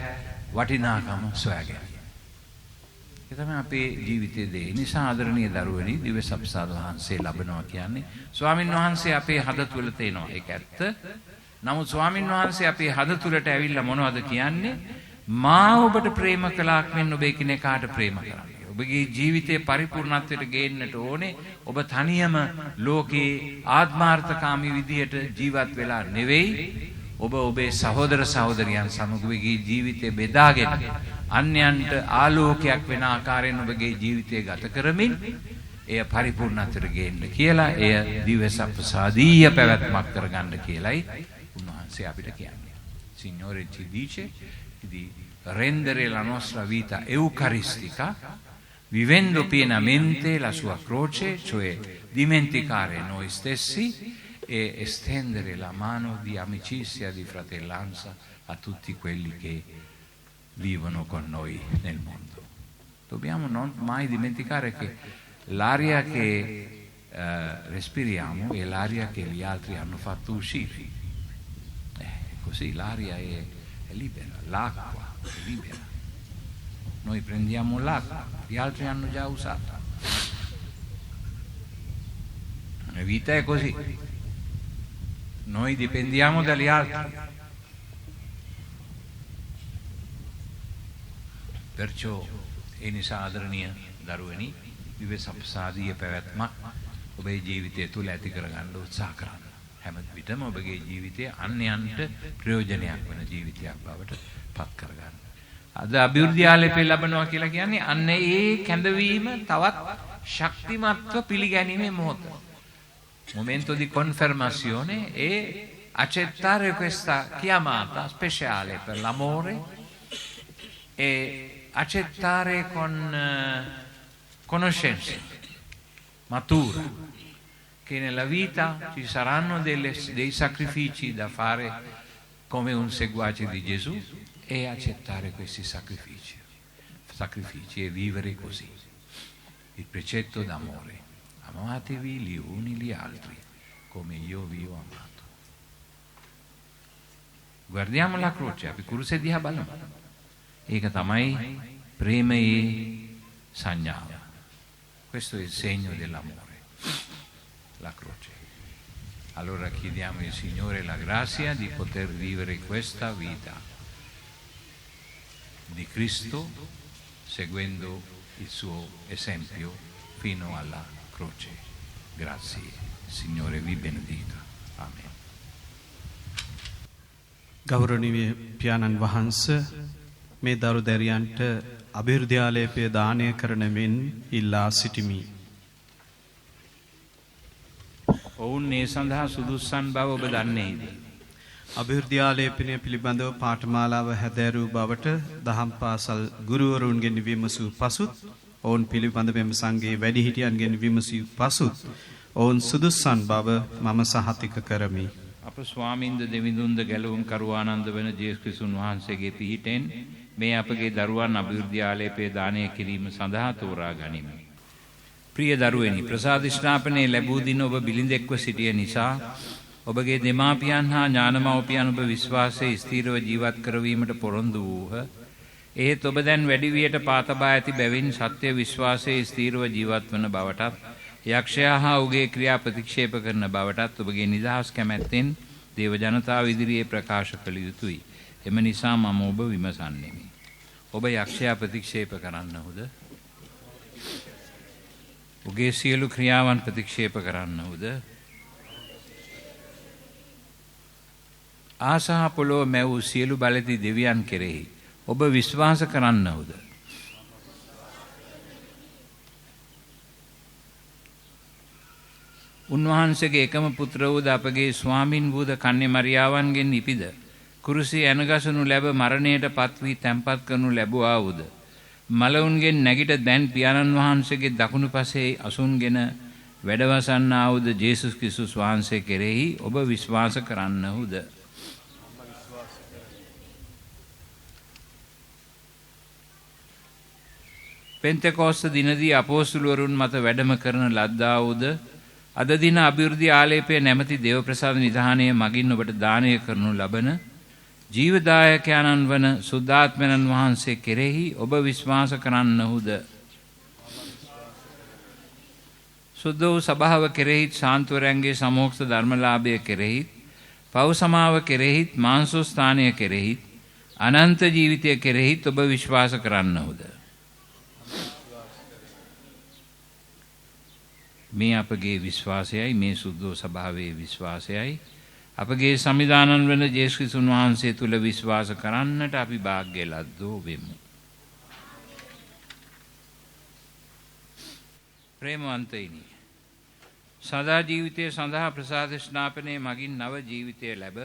watinakama swage. තමයි අපේ ජීවිතයේ දේ. නිසා ආදරණීය දරුවනි දිව්‍ය සප්සාද වහන්සේ ලැබනවා කියන්නේ ස්වාමින් වහන්සේ අපේ හද තුල තේනවා. ඒක ඇත්ත. නමුත් ස්වාමින් වහන්සේ අපේ හද තුලට ඇවිල්ලා මොනවද කියන්නේ? මා ඔබට ප්‍රේම කළාක් මෙන් ඔබ එකිනෙකාට ප්‍රේම කරන්න. ඔබගේ ජීවිතේ පරිපූර්ණත්වයට ගේන්නට ඕනේ. ඔබ තනියම ලෝකේ ආත්මාර්ථකාමී විදියට ජීවත් වෙලා නෙවෙයි. ඔබ ඔබේ සහෝදර සහෝදරියන් සමග ඔබගේ ජීවිතේ බෙදාගෙන අන්‍යයන්ට ආලෝකයක් වෙන ආකාරයෙන් ඔබගේ ජීවිතය ගත කරමින් එය පරිපූර්ණත්වයට ගේන්න කියලා එය දිව්‍ය සප්‍රසාදීය පැවැත්මක් කරගන්න කියලයි උන්වහන්සේ අපිට කියන්නේ. Signore ci dice di rendere la nostra vita eucaristica vivendo pienamente la sua croce, cioè dimenticare noi stessi e estendere la mano di amicizia, di fratellanza a tutti quelli che vivono con noi nel mondo. Dobbiamo non mai dimenticare che l'aria che respiriamo è l'aria che gli altri hanno fatto uscire. Così l'aria è libera, l'acqua è libera. Noi prendiamo l'acqua, gli altri hanno già usato. La vita è così. Noi dipendiamo dagli altri. Perciò ඒ නිසා ආදරණීය දරුවනි දිව්‍ය සප්සාදීය පැවැත්මක් ඔබේ ජීවිතය තුළ ඇති කරගන්න උත්සාහ කරන්න. හැම විටම ඔබගේ ජීවිතය අන්‍යයන්ට ප්‍රයෝජනයක් වෙන ජීවිතයක් බවට පත් කරගන්න. අද අභිවෘද්ධි ආලේපය ලැබනවා කියලා කියන්නේ අන්න ඒ කැඳවීම තවත් ශක්තිමත්ව පිළිගැනීමේ මොහොත. Momento di confermazione e accettare questa chiamata speciale per l'amore e accettare con conoscenza matura che nella vita ci saranno dei sacrifici da fare come un seguace di Gesù e accettare questi sacrifici e vivere così. Il precetto d'amore: amatevi gli uni gli altri come io vi ho amato. Guardiamo la croce, අපිකුරුසේ දිහා බලමු. ඒක තමයි ප්‍රේමයේ සංඥාව. Questo è il segno dell'amore, la croce. Allora chiediamo al Signore la grazia di poter vivere questa vita di Cristo seguendo il suo esempio fino alla croce. Grazie. Signore vi benedica. Amen. ගෞරවනීය පියාණන් වහන්සේ මේ දරු දැරියන්ට අභිවෘද්ධිආලේපය දානය කරන මෙන් ඉල්ලා සිටිමි. ඔවුන් ඒ සඳහා සුදුස්සන් බව ඔබ දන්නේද? අභිවෘද්ධිආලේපනය පිළිබඳව පාඨමාලාව හැදෑරූ බවට දහම් පාසල් ගුරුවරුන්ගෙන් විමසූ පසුත් ඔවුන් පිළිබඳ මෙම සංඝයේ වැඩිහිටියන්ගෙන් විමසූ පසුත් ඔවුන් සුදුස්සන් බව මම සහතික කරමි. අප ස්වාමින්ද දෙවිඳුන්ද ගැලවුම් කරුවානන්ද වන ජේසුස් ක්‍රිස්තුන් වහන්සේගේ පිහිටෙන් මේ අපගේ දරුවන් අභිවෘද්ධි ආලේපය දානය කිරීම සඳහා තෝරා ගනිමු. ප්‍රිය දරුවනි, ප්‍රසාද ස්ථාපනයේ ලැබූ දින ඔබ බිලිඳෙක්ව සිටිය නිසා ඔබගේ දෙමාපියන් හා ඥානමව්පියන් ඔබ විශ්වාසයේ ස්ථීරව ජීවත් කරවීමට පොරොන්දු වූහ. එහෙත් ඔබ දැන් වැඩි වියට පාතබා ඇති බැවින් සත්‍ය විශ්වාසයේ ස්ථීරව ජීවත් වන බවටත් යක්ෂයා හා ඔහුගේ ක්‍රියා ප්‍රතික්ෂේප කරන බවටත් ඔබගේ නිදහස් කැමැත්තෙන් දේව ජනතාව ඉදිරියේ ප්‍රකාශ කළ යුතුයි. එම නිසා මම ඔබ විමසන්නෙමි. ඔබ යක්ෂයා ප්‍රතික්ෂේප කරන්නවුද? ඔහුගේ සියලු ක්‍රියාවන් ප්‍රතික්ෂේප කරන්නවුද? ආසහ පොළොව මැවූ සියලු බලති දෙවියන් කෙරෙහි ඔබ විශ්වාස කරන්නවුද? උන්වහන්සේගේ එකම පුත්‍ර වූද අපගේ ස්වාමින් වූද කන්නේ මරියාවන්ගෙන් ඉපිද කුරුසී ඇනගසනු ලැබ මරණයට පත් වී තැන්පත් කරනු ලැබුවා වූද මලවුන්ගෙන් නැගිට දැන් පියාණන් වහන්සේගේ දකුණු පසේ අසුන්ගෙන වැඩවසන්නා වූද ජේසුස් ක්‍රිස්තුස් වහන්සේ කෙරෙහි ඔබ විශ්වාස කරන්නහුද? පෙන්තෙකොස්ත දිනදී අපෝස්තුලවරුන් මත වැඩම කරන ලද්දා වූද අද දින අභිවෘද්ධි ආලේපය නැමැති දේව ප්‍රසාද නිධානයේ මගින් ඔබට දානය කරනු ලබන ජීවදායකයන්න් වන සුද්ධාත්මයන් වහන්සේ කෙරෙහි ඔබ විශ්වාස කරන්නහුද? සුද්ධ වූ සභාව කෙරෙහිත් ශාන්තවරයන්ගේ සමෝක්ෂ ධර්මලාභය කෙරෙහිත් පව් සමාව කෙරෙහිත් මාංශස්ථානය කෙරෙහිත් අනන්ත ජීවිතය කෙරෙහිත් ඔබ විශ්වාස කරන්නහුද? මේ අපගේ විශ්වාසයයි මේ සුද්ධ සභාවේ විශ්වාසයයි අපගේ සම්විධානන් වන ජේසුස් ක්‍රිස්තුන් වහන්සේ තුල විශ්වාස කරන්නට අපි වාග්ය ලද්දෝ වෙමු. ප්‍රේමවන්තයිනි, සදා ජීවිතය සඳහා ප්‍රසාද ස්නාපනයේ මගින් නව ජීවිතය ලැබ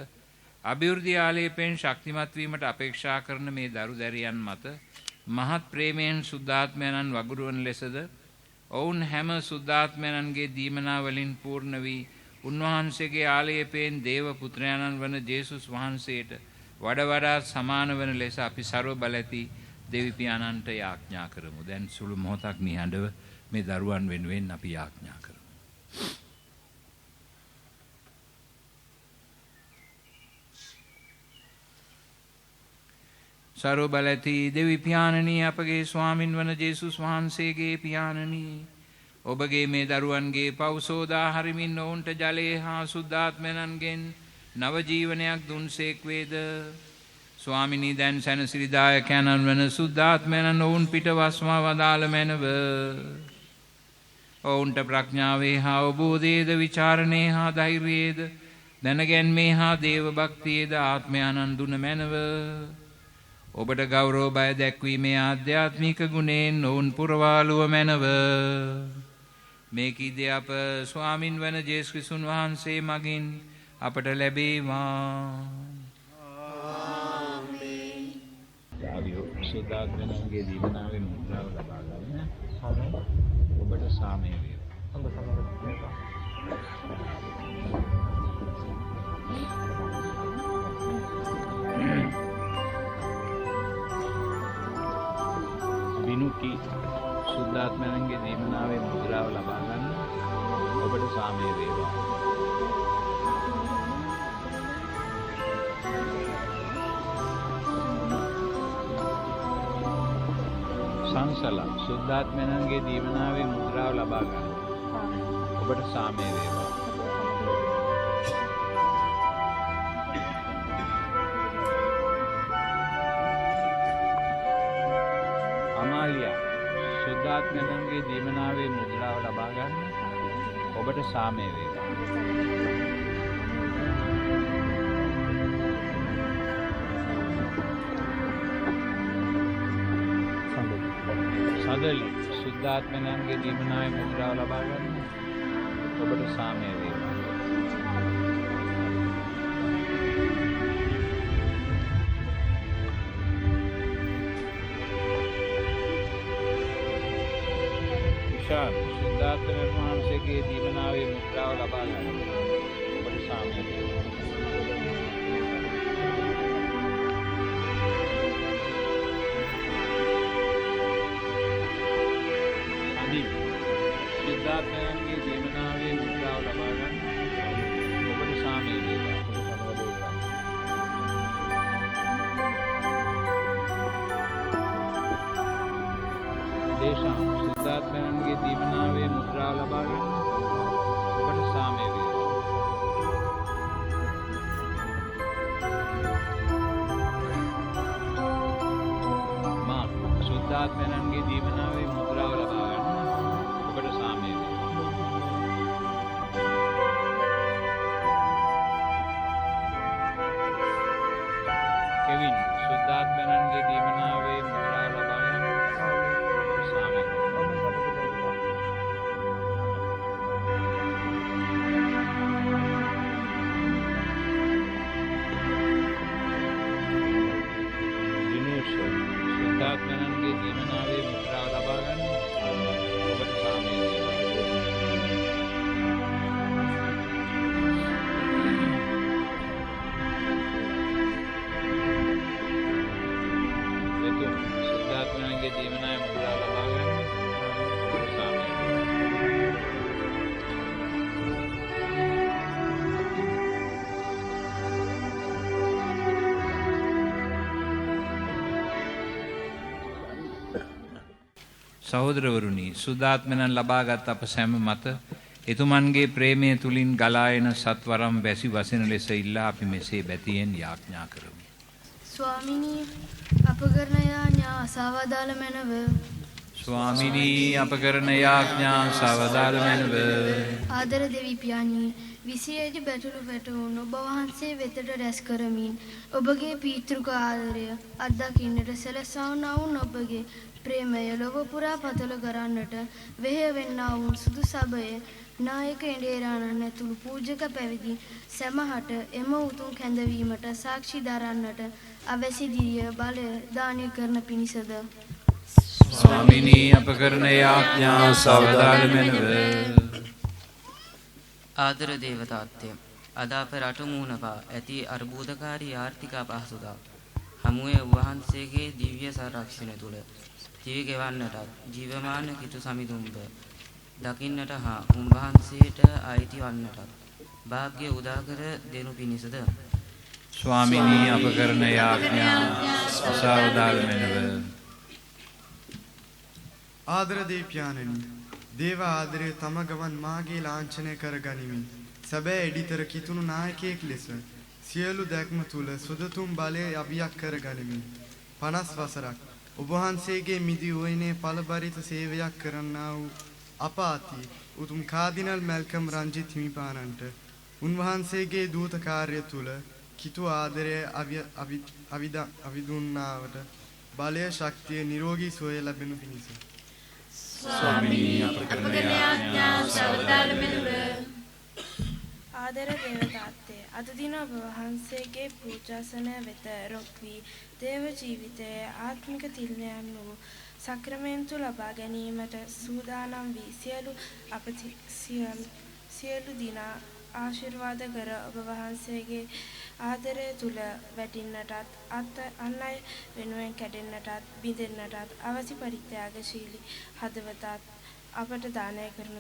අභිවෘද්ධි ආලේපයෙන් ශක්තිමත් වීමට අපේක්ෂා කරන මේ දරු දැරියන් මත මහත් ප්‍රේමයෙන් සුද්ධාත්මයන්න් වගුරුවන ලෙසද ඔවුන් හැම සුද්ධාත්මයන්ගේ දීමනා වලින් පූර්ණ වී උන්වහන්සේගේ ආලේපයෙන් දේව පුත්‍රයන්න් වන ජේසුස් වහන්සේට වඩ වඩාත් සමාන වන ලෙස අපි ਸਰව බලැති දෙවි පියාණන්ට යාඥා කරමු. දැන් සුළු මොහොතක් නිහඬව මේ දරුවන් වෙනුවෙන් අපි යාඥා කරමු. ਸਰව බලැති දෙවි පියාණනී, අපගේ ස්වාමින් වන ජේසුස් වහන්සේගේ පියාණනී, ඔබගේ මේ දරුවන්ගේ පව් සෝදා හරිමින් ඔවුන්ට ජලයේ හා සුද්ධාත්මයන්ගෙන් නව ජීවනයක් දුන්සේක් වේද. ස්වාමිනී, දැන් සැනසිරිදායකයන්න් වන සුද්ධාත්මයන් ඔවුන් පිට වස්වා වදාළ මැනව. ඔවුන්ට ප්‍රඥාවේ හා අවබෝධයේද විචාරණයේ හා ධෛර්යයේද දැනගැන්මේ හා දේව භක්තියේද ආත්මයන්න් දුන මැනව. ඔබට ගෞරව බය දැක්වීමේ ආධ්‍යාත්මික ගුණයෙන් ඔවුන් පුරවාලුව මැනව. මේ කීදේ අප ස්වාමින් වන ජේසුස් ක්‍රිස්තුන් වහන්සේ මගින් අපට ලැබේවා. ආමේන්. යාවියෝ සුද්ධාත්මයන්ගේ දීවනාවෙන් මුද්‍රාව ලබා ගන්න. ඔබට සාමය වේවා. ඔබ සමග විනුකි සුද්ධාත්මයන්ගේ දීමනාවේ මුද්‍රාව ලබා ගන්න. ඔබට සාමය වේවා. සංසල සුද්ධාත්මයන්ගේ දීමනාවේ මුද්‍රාව ලබා ගන්න. ඔබට සාමය වේවා. අමාලියා සුද්ධාත්මයන්ගේ දීමනාවේ මුද්‍රාව ලබා ගන්න. ඔබට සාමය වේවා. සදලි සුද්ධාත්මයන්ගේ දීමනාවේ මුද්‍රාව ලබා ගන්න. ඔබට සාමය වේවා. සුද්ධාත්මයන් වහන්සේගේ දීමනාවේ මුද්‍රාව ලබා ගන්න. ඔබට සාමය වේවා. අදී සුද්ධාත්මයන්ගේ දීමනාවේ මුද්‍රාව ලබා ගන්න. ඔබට සාමය වේවා. දේශා සුද්ධාත්මයන්ගේ දීමනාවේ මුද්‍රාව ලබා ගන්න. ඔබට සාමය වේවා. මා සුද්ධාත්මයන්ගේ දීමනාවේ මුද්‍රාව ලබා ගන්න. ඔබට සාමය වේවා. කෙවින් සුද්ධාත්මයන්ගේ දීමනාවේ මුද්‍රාව ලබා ගන්න. සාමය වේවා. සහෝදරවරුනි, සුදාත්මයන් ලබාගත් අප සැම මත එතුමන්ගේ ප්‍රේමය තුලින් ගලා එන සත්වරම් වැසි වසන ලෙස ඉල්ලා අපි මෙසේ බැතියෙන් යාඥා කරමු. ස්වාමිනී අප කරන යාඥා සවදාල මැනව. ස්වාමිනී අප කරන යාඥා සවදාල මැනව. ආදර දෙවි පියාණී, විසියේජ බැටළු පැටවුන් ඔබ වහන්සේ වෙතට රැස් කරමින් ඔබගේ පීතෘක ආදරය අත්දකින්නට සැලසවනා වූ ඔබගේ ප්‍රේමය ලොව පුරා පතල කරන්නට වෙහෙය වෙන්නා වූ සුදු සභයේ නායක එඬේරාණන් ඇතුළු පූජක පැවිදි සැමහට එම උතුම් කැඳවීමට සාක්ෂි දරන්නට අවැසි දිරිය බලය දානය කරන පිණිසද. ස්වාමිනී අප කරන යාඥා සවදාල මැනව. ආදර දේවතාත්ය, අද අප රට මුහුණපා ඇති අර්බුදකාරී ආර්ථික අපහසුතා හමුවේ වහන්සේගේ දිව්‍ය සංරක්ෂණය තුළ ජීවි ගෙවන්නටත් ජීවමාන කිතු සමිඳුන්ව දකින්නට හා උන්වහන්සේට අයිති වන්නටත් වාග්ය උදාකර දෙනු පිණිසද. ස්වාමිනී අප කරන යාඥා සවදාල මැනව. ආදර දීප්‍යාණනි, දේව ආදරය තම ගමන් මාගේ ලාංඡනය කර ගනිමින් සැබෑ එඩිතර කිතුණු නායකයෙක් ලෙස සියලු දැක්ම තුල සුදතුම් බලය අභියක් කර ගනිමින් 50 වසරක් ඔබ වහන්සේගේ මිදි උයනේ පළබරිත සේවයක් කරන්නා වූ අපාති උතුම් කාදිනල් මැල්කම් රංජිත් හිමිපාණන්ට උන්වහන්සේගේ දූත කාර්ය තුල කිතු ආදරය අවිදුන්නාවට බලය ශක්තිය නිරෝගී සුවය ලැබෙනු පිණිස. ස්වාමිනී අප කරන යාඥා සවදාල මැනව. ආදර දේවතාත්තේ, අද දින ඔබ වහන්සේගේ පූජාසනය වෙත රොක් වී දේව ජීවිතයේ ආත්මික තිල්නයන් වූ සක්‍රමෙන්තු ලබා ගැනීමට සූදානම් වී සියලු දිනා ආශිර්වාද කර ඔබ වහන්සේගේ ආදරය තුල වැටින්නටත් අන් අය වෙනුවෙන් කැඩෙන්නටත් බිඳෙන්නටත් අවසි පරිත්‍යාගශීලී හදවතත් අපට දානය කරන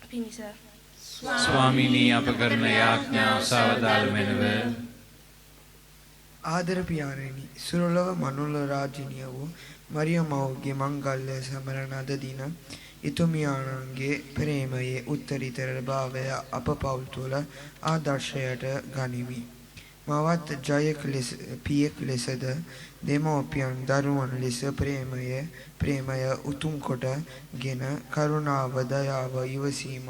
පිණිස. ස්වාමිනී අප කරන යාඥා සවදාල මැනව. ආදර පියාණෙනි, සුරලොව මනුල රාජිනිය වූ මරියමවගේ මංගල්‍ය සමරන අද දින ඉතුමියාණන්ගේ ප්‍රේමයේ උත්තරීතර භාවය අප පවුල් තුළ ආදර්ශයට ගනිමි. මවත් ජයක ලෙස පියෙක් ලෙසද දෙමෝපියන් දරුවන් ලෙස ප්‍රේමය උතුම් කොටගෙන කරුණාව දයාව ඉවසීම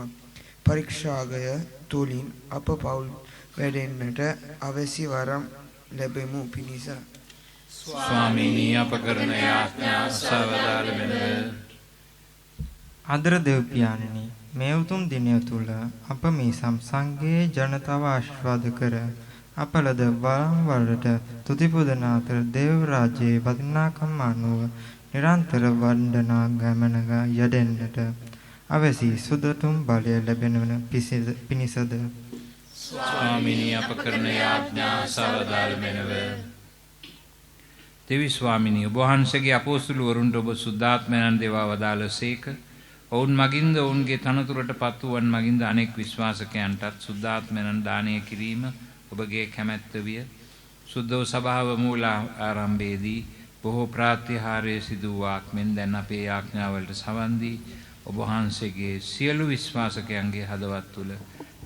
පරීක්ෂාගය තුලින් අප පවුල් වැඩෙන්නට අවසි වරම් ලැබෙමු පිණිස. ස්වාමිනී අප කරන යාඥා සවදාල මැනව. ආදර දෙව්පියාණනි, මේ උතුම් දිනය තුල අප මේ සම්සංගයේ ජනතාව ආශිර්වාද කර අපලද වරම් වලට තුති පුදන අතර දේව රාජ්‍යයේ වටිනාකම් අනුව නිරන්තර වන්දනා ගමනක යෙදෙන්නට අවසි සුදතුම් බලය ලැබෙනවන පිණිසද. ස්වාමිනී අප කරන යාඥා සවදාල මැනව. දෙවි ස්වාමිනී, ඔබ වහන්සේගේ අපොස්තුල වරුන්ට ඔබ සුද්ධාත්මයන් දේවා වදාළසේක. ඔවුන් මගින්ද ඔවුන්ගේ තනතුරට පත් වූවන් මගින්ද අනෙක් විශ්වාසකයන්ටත් සුද්ධාත්මයන් දානය කිරීම ඔබගේ කැමැත්ත විය. සුද්ධෝ සභාව මූල ආරම්භයේදී බොහෝ ප්‍රාත්‍යහාරය සිදු වූ මෙන් දැන් අපේ යාඥාවලට සවන් දී ඔබ වහන්සේගේ සියලු විශ්වාසකයන්ගේ හදවත් තුළ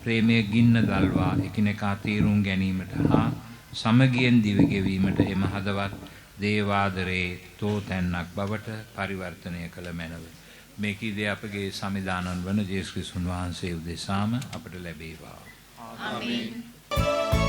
ප්‍රේමයේ ගින්න දල්වා එකිනෙකා තීරුම් ගැනීමට හා සමගියෙන් දිවගෙවීමට එම හදවත් දේවාදරේ තෝතැන්නක් බවට පරිවර්තනය කළ මැනව. මේ කීදේ අපගේ සමිදානන් වන ජේසුස් ක්‍රිස්තුන් වහන්සේ උදෙසාම අපට ලැබේවා. ආමේන්. Thank you.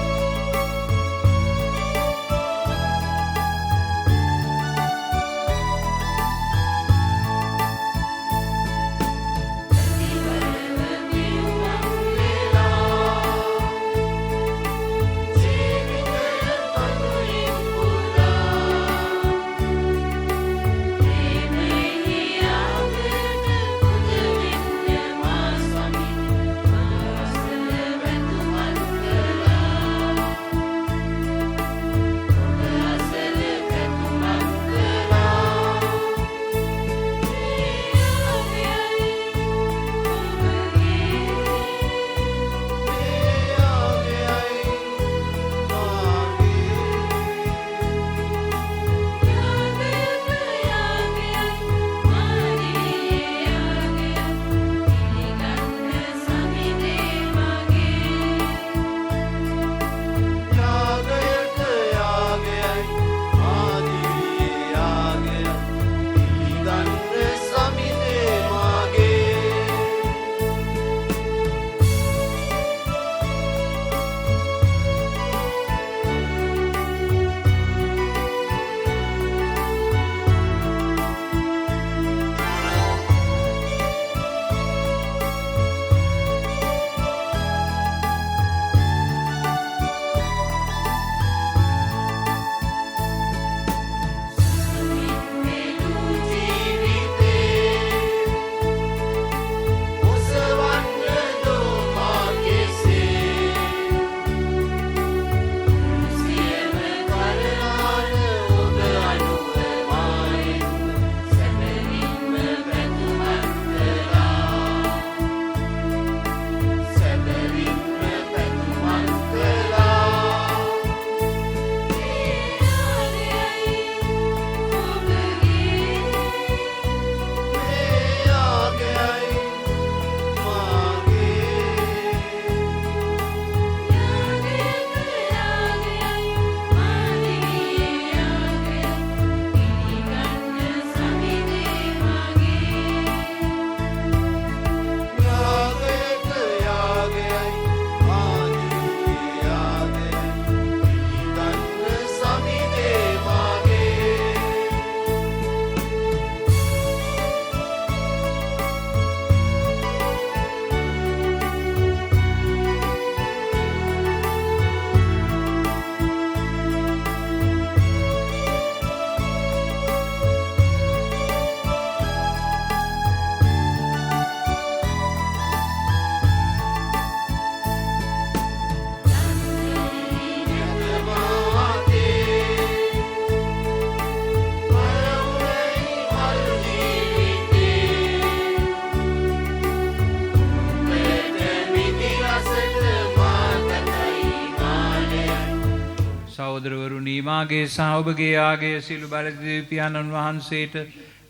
සහෝදරවරුනි මාගේ සහ ඔබගේ ආගේ සිළු බල දෙවියන්න් වහන්සේට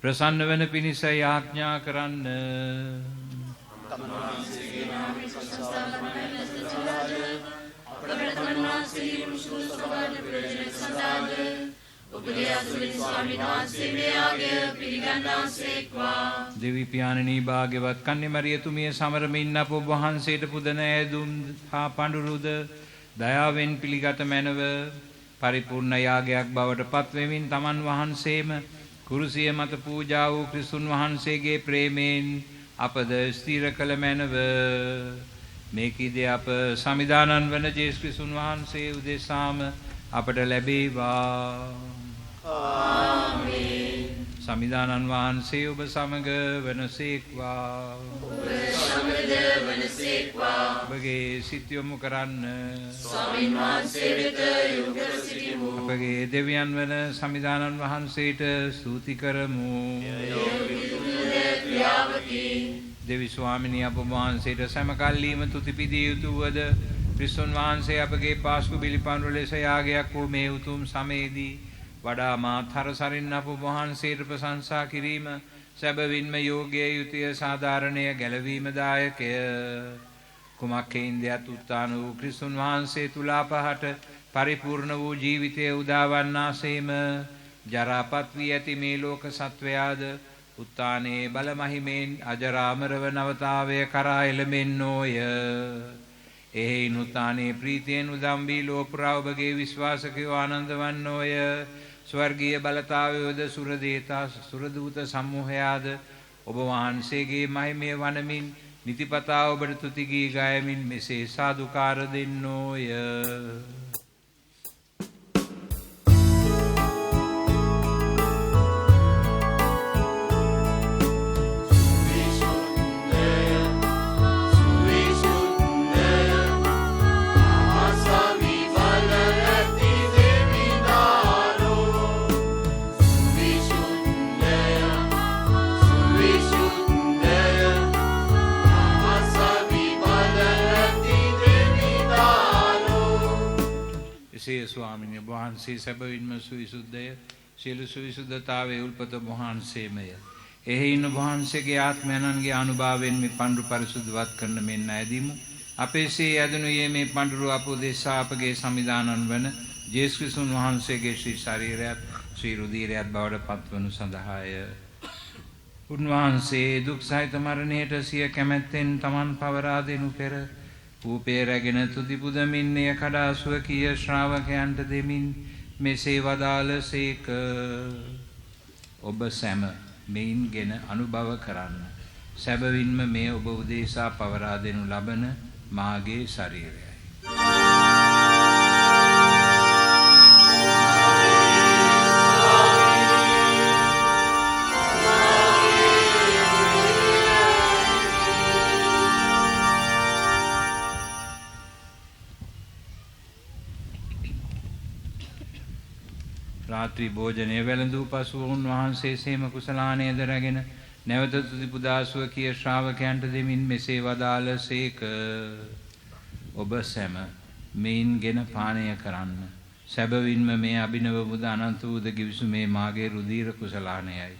ප්‍රසන්න වන පිණිස යාඥා කරන්න. දෙවි පියාණනී භාග්‍යවත් කන්‍ය මරියතුමිය සමරමින් අප ඔබ වහන්සේට පුදන ඇදුම් හා පඬුරුද දයාවෙන් පිළිගත මැනව පරිපූර්ණ යාගයක් බවට පත්වෙමින් තමන් වහන්සේම කුරුසිය මත පූජා වූ ක්‍රිස්තුන් වහන්සේගේ ප්‍රේමයෙන් අපද ස්ථීර කළ මැනව මේකීදී අප සමිදානන් වන ජේසුස් ක්‍රිස්තුන් වහන්සේ උදෙසාම අපට ලැබේවා. ආමේන්. සමිදානන් වහන්සේ ඔබ සමග වනසේක්වා. ඔබගේ සිත යොමු කරන්න. ස්වාමීන් වහන්සේ වෙත යොමු කර සිටිමු. අපගේ දෙවියන් වන සමිදානන් වහන්සේට ස්තුති කරමු. දෙවි ස්වාමිනී අප වහන්සේට සමකල්ලීම තුති පිදිය යුතුවද ක්‍රිස්තුන් වහන්සේ අපගේ පාස්කු බිලිපන්රු ලෙස යාගයක් වූ මේ උතුම් සමයේදී වඩා මාත් හරසරින් අප වහන්සේට ප්‍රශංසා කිරීම සැබවින්ම යෝග්‍ය යුතුය සාධාරණය ගැලවීමදායකය. කුමක්කෙයින්දයත් උත්තාන වූ ක්‍රිස්තුන් වහන්සේ තුළ අපහට පරිපූර්ණ වූ ජීවිතය උදාවන්නාසේම ජරාපත් වී ඇති මේ ලෝක සත්වයාද උත්තානයේ බලමහිමෙන් අජරාමරව නවතාවය කරා එළමෙන්නෝය. එහෙයින් උත්තානයේ ප්‍රීතියෙන් උදම්බී ලෝපුරා ඔබගේ විශ්වාසකයෝ ආනන්ද වන්නෝය. ස්වර්ගීය බලතාවයෝද සුරදේතා සුරදූත සමූහයාද ඔබ වහන්සේගේ මහිමය වනමින් නිතිපතා ඔබට තුති ගී ගයමින් මෙසේ සාදුකාර දෙන්නෝය. ස්වාමිනී වහන්සේ සැබවින්ම සුවිසුද්ධය සියලු සුවිසුද්ධතාවයේ උල්පත වහන්සේමය. එහෙයින් වහන්සේගේ ආත්මයන්ගේ අනුභවයෙන් මේ පඬුරු පරිසුද්ධවත් කරන මෙන්න ඇදීමු. අපේසේ යදනුයේ මේ පඬුරු අපෝදේශා අපගේ සමිදානන් වන ජේසුස් ක්‍රිස්තුන් වහන්සේගේ ශ්‍රී ශරීරයත් ශ්‍රී රුධිරයත් බවට පත්වනු සඳහාය. උන්වහන්සේ දුක් සහිත මරණයට සිය කැමැත්තෙන් තමන් පවරා දෙනු පෙර ූපේ රැගෙන තුතිපුදමින් එය කඩා ස්වකීය ශ්‍රාවකයන්ට දෙමින් මෙසේ වදාළ සේක. ඔබ සැම මෙයින් ගෙන අනුභව කරන්න. සැබවින්ම මේ ඔබ උදෙසා පවරා දෙනු ලබන මාගේ ශරීරයයි. රාත්‍රී භෝජනය වැළඳූ පසුව උන්වහන්සේ සේම කුසලානයද රැගෙන නැවත තුති පුදා ස්වකීය ශ්‍රාවකයන්ට දෙමින් මෙසේ වදාළ සේක. ඔබ සැම මෙයින් ගෙන පානය කරන්න. සැබවින්ම මේ අභිනව බුද අනන්ත වූද ගිවිසුමේ මාගේ රුධීර කුසලානයයි.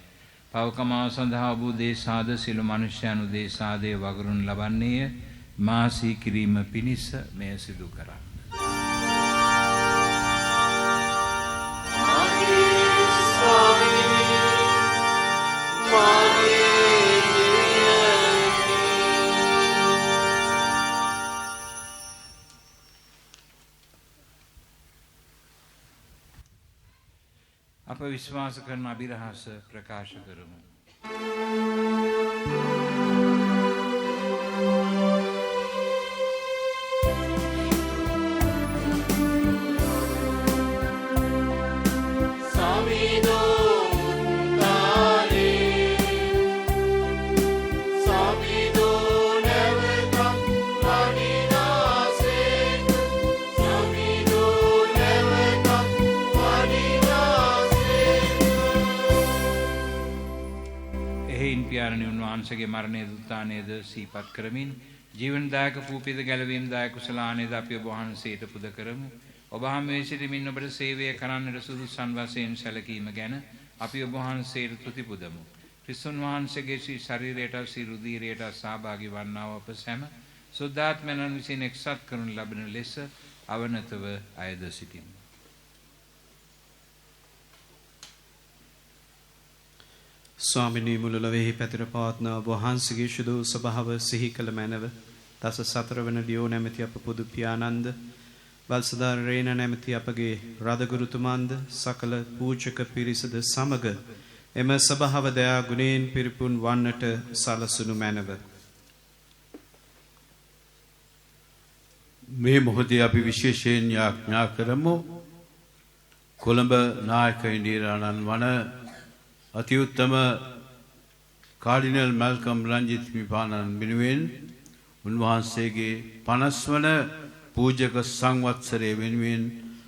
පවකමාව සඳහා ඔබ උදෙසාද සියලු මනුෂ්‍යයන් උදෙසාදේ වගරුන් ලබන්නේය. මා සිහි කිරීම පිණිස මෙය සිදු කරන්න. අප විශ්වාස කරන අභිරහස ප්‍රකාශ කරමු. උන්වහන්සේගේ මරණය දුත්තානේද සීපත් කරමින් ජීවනදායක පූපිත ගැලවීමදායක කුසලානේද අපි ඔබ වහන්සේට පුද කරමු. ඔබ හමුවේ සිටමින් ඔබට සේවය කරන්නට සුදුසුන් වශයෙන් සැලකීම ගැන අපි ඔබ වහන්සේට තුති පුදමු. ක්‍රිස්තුන් වහන්සේගේ ශ්‍රී ශරීරයට ශ්‍රී රුධිරයට සහභාගී වන්නා වූ අප සැම සුද්ධාත්මයන් විසින් එක්සත් කරනු ලබන ලෙස අවනතව අයද සිටිමු. ස්වාමිනී මුළු ලොවේහි පැතිර පවත්න ඔබ වහන්සේගේ ශුද්ධ ස්වභාව සිහි කළ මැනව දස සතරවන ලියෝ නැමැති අප පුදු පියානන්ද වල්සදාර රේන නැමැති අපගේ රදගුරුතුමන්ද සකල පූජක පිරිසද සමග එම සභාව දයා ගුණයෙන් පිරිපුන් වන්නට සලසුණු මැනව. මේ මොහොතේ අපි විශේෂයෙන් යාඥා කරමු කොළඹ නායක ඉන්දියානන් වන අතිඋත්තම කාඩිනල් මල්කම් රංජිත් හිමිපාණන් වෙනුවෙන් උන්වහන්සේගේ 50 වන පූජක සංවත්සරයේ වෙනුවෙන්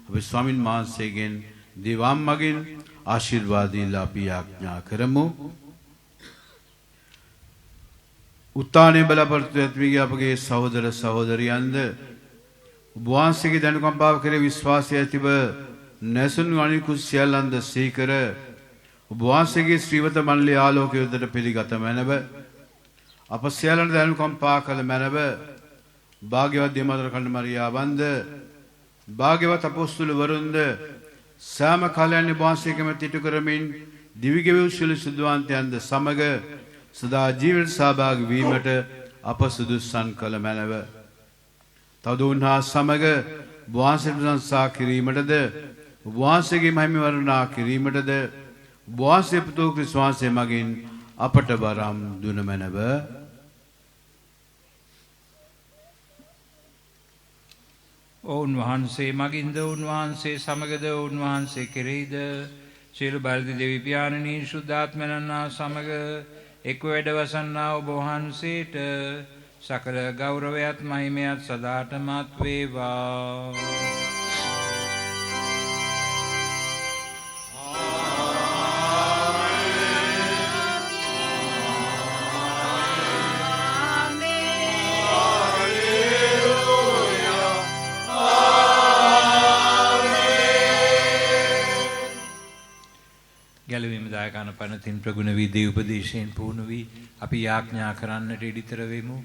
අපි ස්වාමින් වහන්සේගෙන් දිවම් මගින් ආශිර්වාද දීලා අපි යාඥා කරමු. උත්තානයේ බලාපොරොත්තු ඇතිවී අපගේ සහෝදර සහෝදරියන්ද ඔබ වහන්සේගේ දැනුකම්පාව කෙරෙහි විශ්වාසය ඇතිව නැසුණු අනිකුත් සියල්ලන්ද සීකර ඔබ වහන්සේගේ ශ්‍රීවත මණ්ඩලයේ ආලෝකය උදට පිළිගත මැනව අප සියල්ලන්ට දැනුකම්පා කළ මැනව භාග්‍යවත් දෙමතර කන්ද මරියාවන්ද භාග්‍යවත් අපොස්තුල වරුන්ද සෑම කල්යන්‍ය වහන්සේකම තිටු කරමින් දිවිගෙවූ ශිල සුද්ධවන්තයන්ද සමග සදා ජීවිත සහභාගී වීමට අප සුදුසුසන් කළ මැනව තවද උන්හා සමග වහන්සේට ප්‍රශංසා කිරීමටද වහන්සේගේ මහිම වර්ණනා කිරීමටද වහන්සේ පුතු ක්‍රිස්තුස් වහන්සේ මගින් අපට වරම් දුන මැනව. ඔවුන් වහන්සේ මගින්ද උන්වහන්සේ සමගද උන්වහන්සේ කෙරෙහිද සියලු බලධි දෙවි පියාණනී ශුද්ධාත්මයන්න් සමග එක් වැඩවසන්නා ඔබ වහන්සේට සකල ගෞරවයත් මහිමයත් සදාටමත් වේවා. ගැලවීම දායකන පනතින් ප්‍රගුණ වී දේ උපදේශයෙන් පුහුණු වී අපි යාඥා කරන්නට ඉදිතර වෙමු.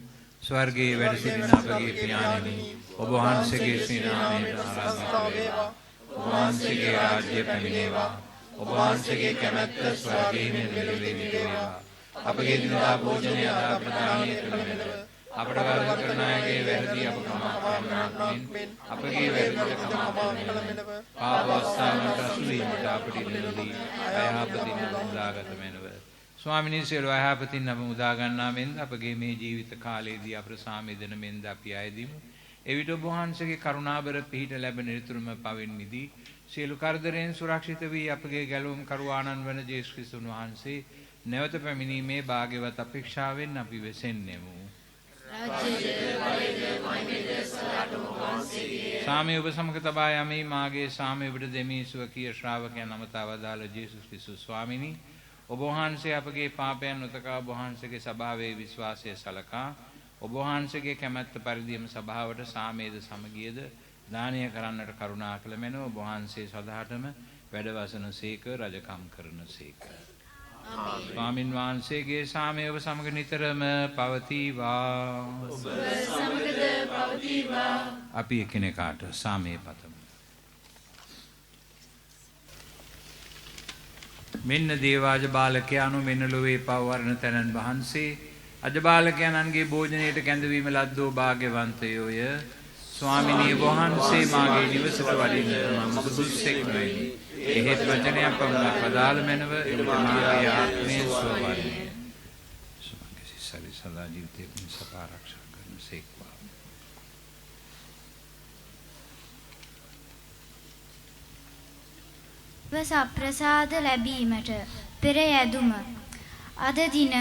ස්වර්ගයේ වැඩ සිටින අපගේ පියාණෙනි ඔබ වහන්සේගේ ශ්‍රී නාමයට ආරාධනා වේවා. ඔබ වහන්සේගේ රාජ්‍ය පැමිණේවා. ඔබ වහන්සේගේ කැමැත්ත ස්වර්ගයේ නිරත වේවා. අපගේ දිනදා භෝජනය අද ප්‍රදානය කරනව අපට වරද කරන අයගේ වැරදි අප කමා කරනාක් මෙන් අපගේ වැරදි කමා කරනව පාපවස්ථානට අසුවීමට අපට ඉඩදී අයහපතින් මුදාගත මැනව. ස්වාමිනී සියලු අයහපතින් අප මුදා ගන්නා මෙන්ද අපගේ මේ ජීවිත කාලයේදී අපට සාමෙදෙන මෙන්ද අපි අයදිමු. එවිට ඔබ වහන්සේගේ කරුණාබර පිහිට ලැබෙන නිරතුරුම පවෙන් මිදී සියලු කරදරෙන් සුරක්ෂිත වී අපගේ ගැලවුම් කරුවාණන් වන ජේසුස් ක්‍රිස්තුන් වහන්සේ නැවත පැමිණීමේ භාග්‍යවත් අපේක්ෂාවෙන් අපි වෙසෙන්නෙමු. සාමය ඔබ සමග තබා යමි මාගේ සාමය ඔබට දෙමි ස්වකීය ශ්‍රාවකයන් අමතා වදාළ ජේසුස් ක්‍රිස්තුස් ස්වාමිනී ඔබ වහන්සේ අපගේ පාපයන් නොතකා ඔබ වහන්සේගේ සභාවේ විශ්වාසය සලකා ඔබ වහන්සේගේ කැමැත්ත පරිදිම සභාවට සාමයේද සමගියද දානය කරන්නට කරුණා කළ මැනව ඔබ වහන්සේ සදාටම වැඩවසන සේක රජකම් කරන සේක. ස්වාමින් වහන්සේගේ සාමය ඔබ සමග නිතරම පවතිවා. අපි එකිනෙකාට සාමය පතමු. මෙන්න දේවාජ බාලකයාණු මෙන්න ලොවේ පවවරණ තැනන් වහන්සේ අජ බාලකයන්න්ගේ භෝජනයට කැඳවීම ලද්දෝ භාග්‍යවන්තයෝය. ස්වාමිනී වහන්සේ මාගේ නිවසට වඩින්න මම සුදුස්සෙක් නොවෙමි. එහෙත් වචනයක් පමණක් වදාළ මැනව මාගේ ආත්මය සුවවන්නේ. ස්වාමීන් වහන්සේ සදා ජීවිතේ පිණිස ආරක්ෂා කරන සේක්වා. සප්‍රසාද ලැබීමට පෙර යැදුම අද දින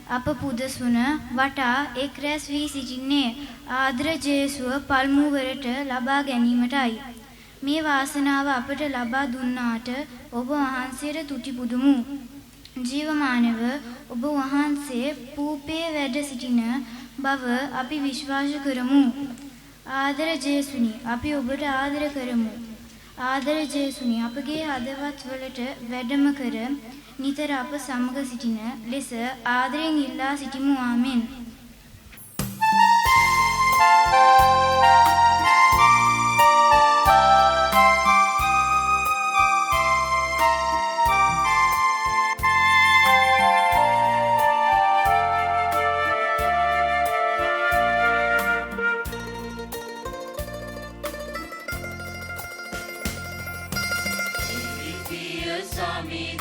අප පුදසුන වටා එක් රැස් වී සිටින්නේ ආදර ජේසුව පල්මුවරට ලබා ගැනීමටයි. මේ වාසනාව අපට ලබා දුන්නාට ඔබ වහන්සේට තුති පුදුමු. ජීවමානව ඔබ වහන්සේ පූපේ වැඩ සිටින බව අපි විශ්වාස කරමු. ආදර ජේසුනි අපි ඔබට ආදර කරමු. ආදර ජේසුනි අපගේ හදවත් වලට වැඩම කර නිතර අප සමග සිටින ලෙස ආදරයෙන් ඉල්ලා සිටිමු. ආමෙන්. Swami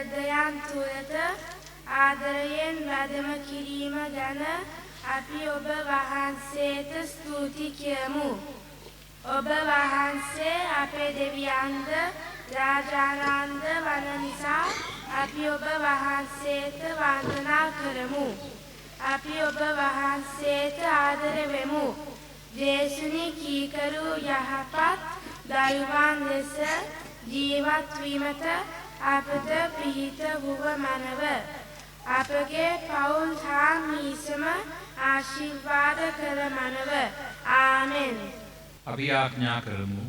හෘදයන් තුළට ආදරයෙන් වැඩම කිරීම ගැන අපි ඔබ වහන්සේට ස්තුති කියමු. ඔබ වහන්සේ අපේ දෙවියන්ද රාජානන්ද වන නිසා අපි ඔබ වහන්සේට වන්දනා කරමු. අපි ඔබ වහන්සේට ආදර වෙමු. ජේසුනි කීකරු යහපත් දරුවන් ලෙස ජීවත් වීමට අපට පිහිට වූ මනව. අපගේ පවුල් හා මිසම ආශිර්වාද කර මනව. ආමෙන්. අපි ආඥා කරමු.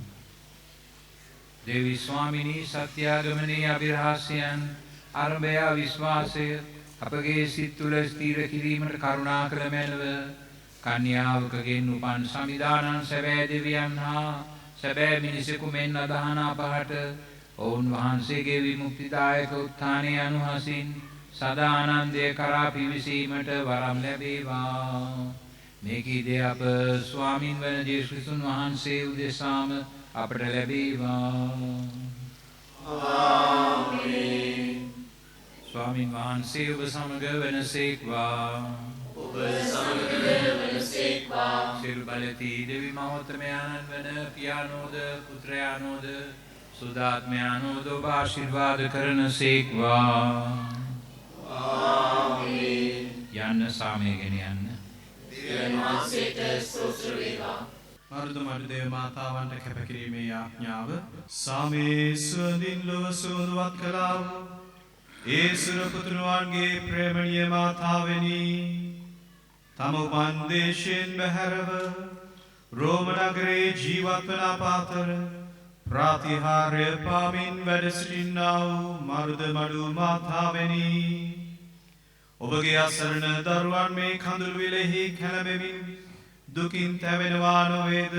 දේවී ස්වාමිනී සත්‍යාගමනී අභිරහස්‍යයන් අරඹය විශ්වාසය අපගේ සිත් තුළ ස්ථීර කිරීමට කරුණා කළ මැනව. කන්‍යාවකගෙන් උපන් සමිදානන් සැබෑ දෙවියන් හා සැබෑ මිනිසෙකු මෙන් අදහන අපහට ඔවුන් වහන්සේගේ විමුක්තිදායක උත්ථානය අනුහසින් සදා ආනන්දය කරා පිවිසීමට වරම් ලැබේවා. මේ කීදේ අප ස්වාමින් වන ජේසුස් ක්‍රිස්තුන් වහන්සේ උදෙසාම අපට ලැබේවා. ආමේන්. ස්වාමින් වහන්සේ ඔබ සමග වනසේක්වා. ඔබ සමග වනසේක්වා. සියලු බලති දෙවි මහෝත්තමයන්න් වන පියාණෝද පුත්‍රයාණෝද සුදාත්මයාණෝද ඔබ ආශිර්වාද කරනසේක්වා. ආමේන්. යන්න සාමයෙන් යන්න. දිව්‍යන් වහන්සේට ස්තෝත්‍ර වේවා. මරුදමඩු දේව මාතාවන්ට කැපකිරීමේ ආඥාව සාමේ සුවඳින් ලොව සුවඳවත් කළා වූ ඒ සුරපුතුරුවන්ගේ ප්‍රේමණීය මාතාවෙනි තම උපන් දේශයෙන් බැහැරව රෝම නගරේ ජීවත් වන අප අතර ප්‍රාතිහාර්ය පාමින් වැඩ සිටින්නා වූ මරුදමඩු මාතාවෙනි ඔබගේ අසරණ දරුවන් මේ කඳුළු විලෙහි කැළඹෙමින් දුකින් තැවෙනවා නොවේද?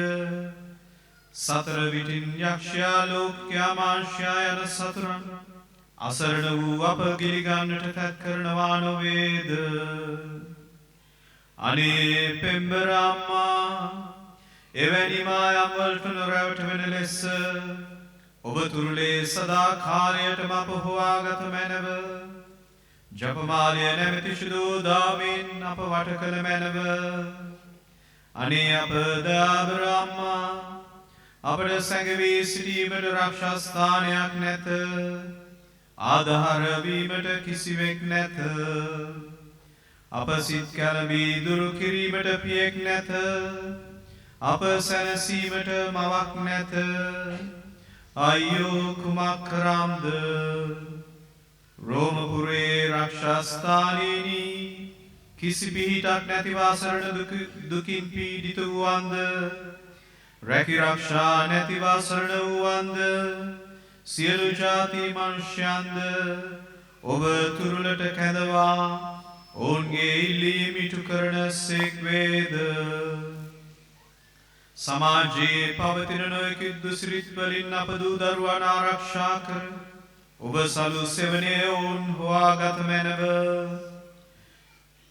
සතර විටින් යක්ෂයා ලෝක්‍යා මාංශයා යන සතුරන් අසරණ වූ අප ගිලිගන්නට තැත් කරනවා නොවේද? අනේ පෙම්බර අම්මා එවැනි මායම් වලට නොරැවටෙන ලෙස ඔබ තුරුලේ සදා කාලයටම අප හොවාගත මැනව. ජපමාලය නැමැති ශුද්ධෝදාමින් අප වට කළ මැනව. අනේ අප දාබර අම්මා අපට සැඟවී සිටීමට රක්ෂස්ථානයක් නැත. ආධාර වීමට කිසිවෙක් නැත. අප සිත් කැළඹී දුරු කිරීමට පියෙක් නැත. අප සැනසීමට මවක් නැත. අයියෝ කුමක් කරම්ද? රෝමපුරේ රක්ෂස්ථානේනි කිසි පිහිටක් නැතිව අසරණ දුකින් පීඩිත වූවන්ද රැකී ආරක්ෂා නැතිව අසරණ වූවන්ද සියලු ජාති මනුෂ්‍යයන්ද ඔබ තුරුලට කැඳවා ඔවුන්ගේ ඉල්ලීම් ඉටු කරන සේක් වේද. සමාජයේ පවතින නොයෙකුත් දුසිරිත් වලින් අප දූ දරුවන් ආරක්ෂා කර ඔබ සලු සෙවණේ ඔවුන් හොවාගත මැනව.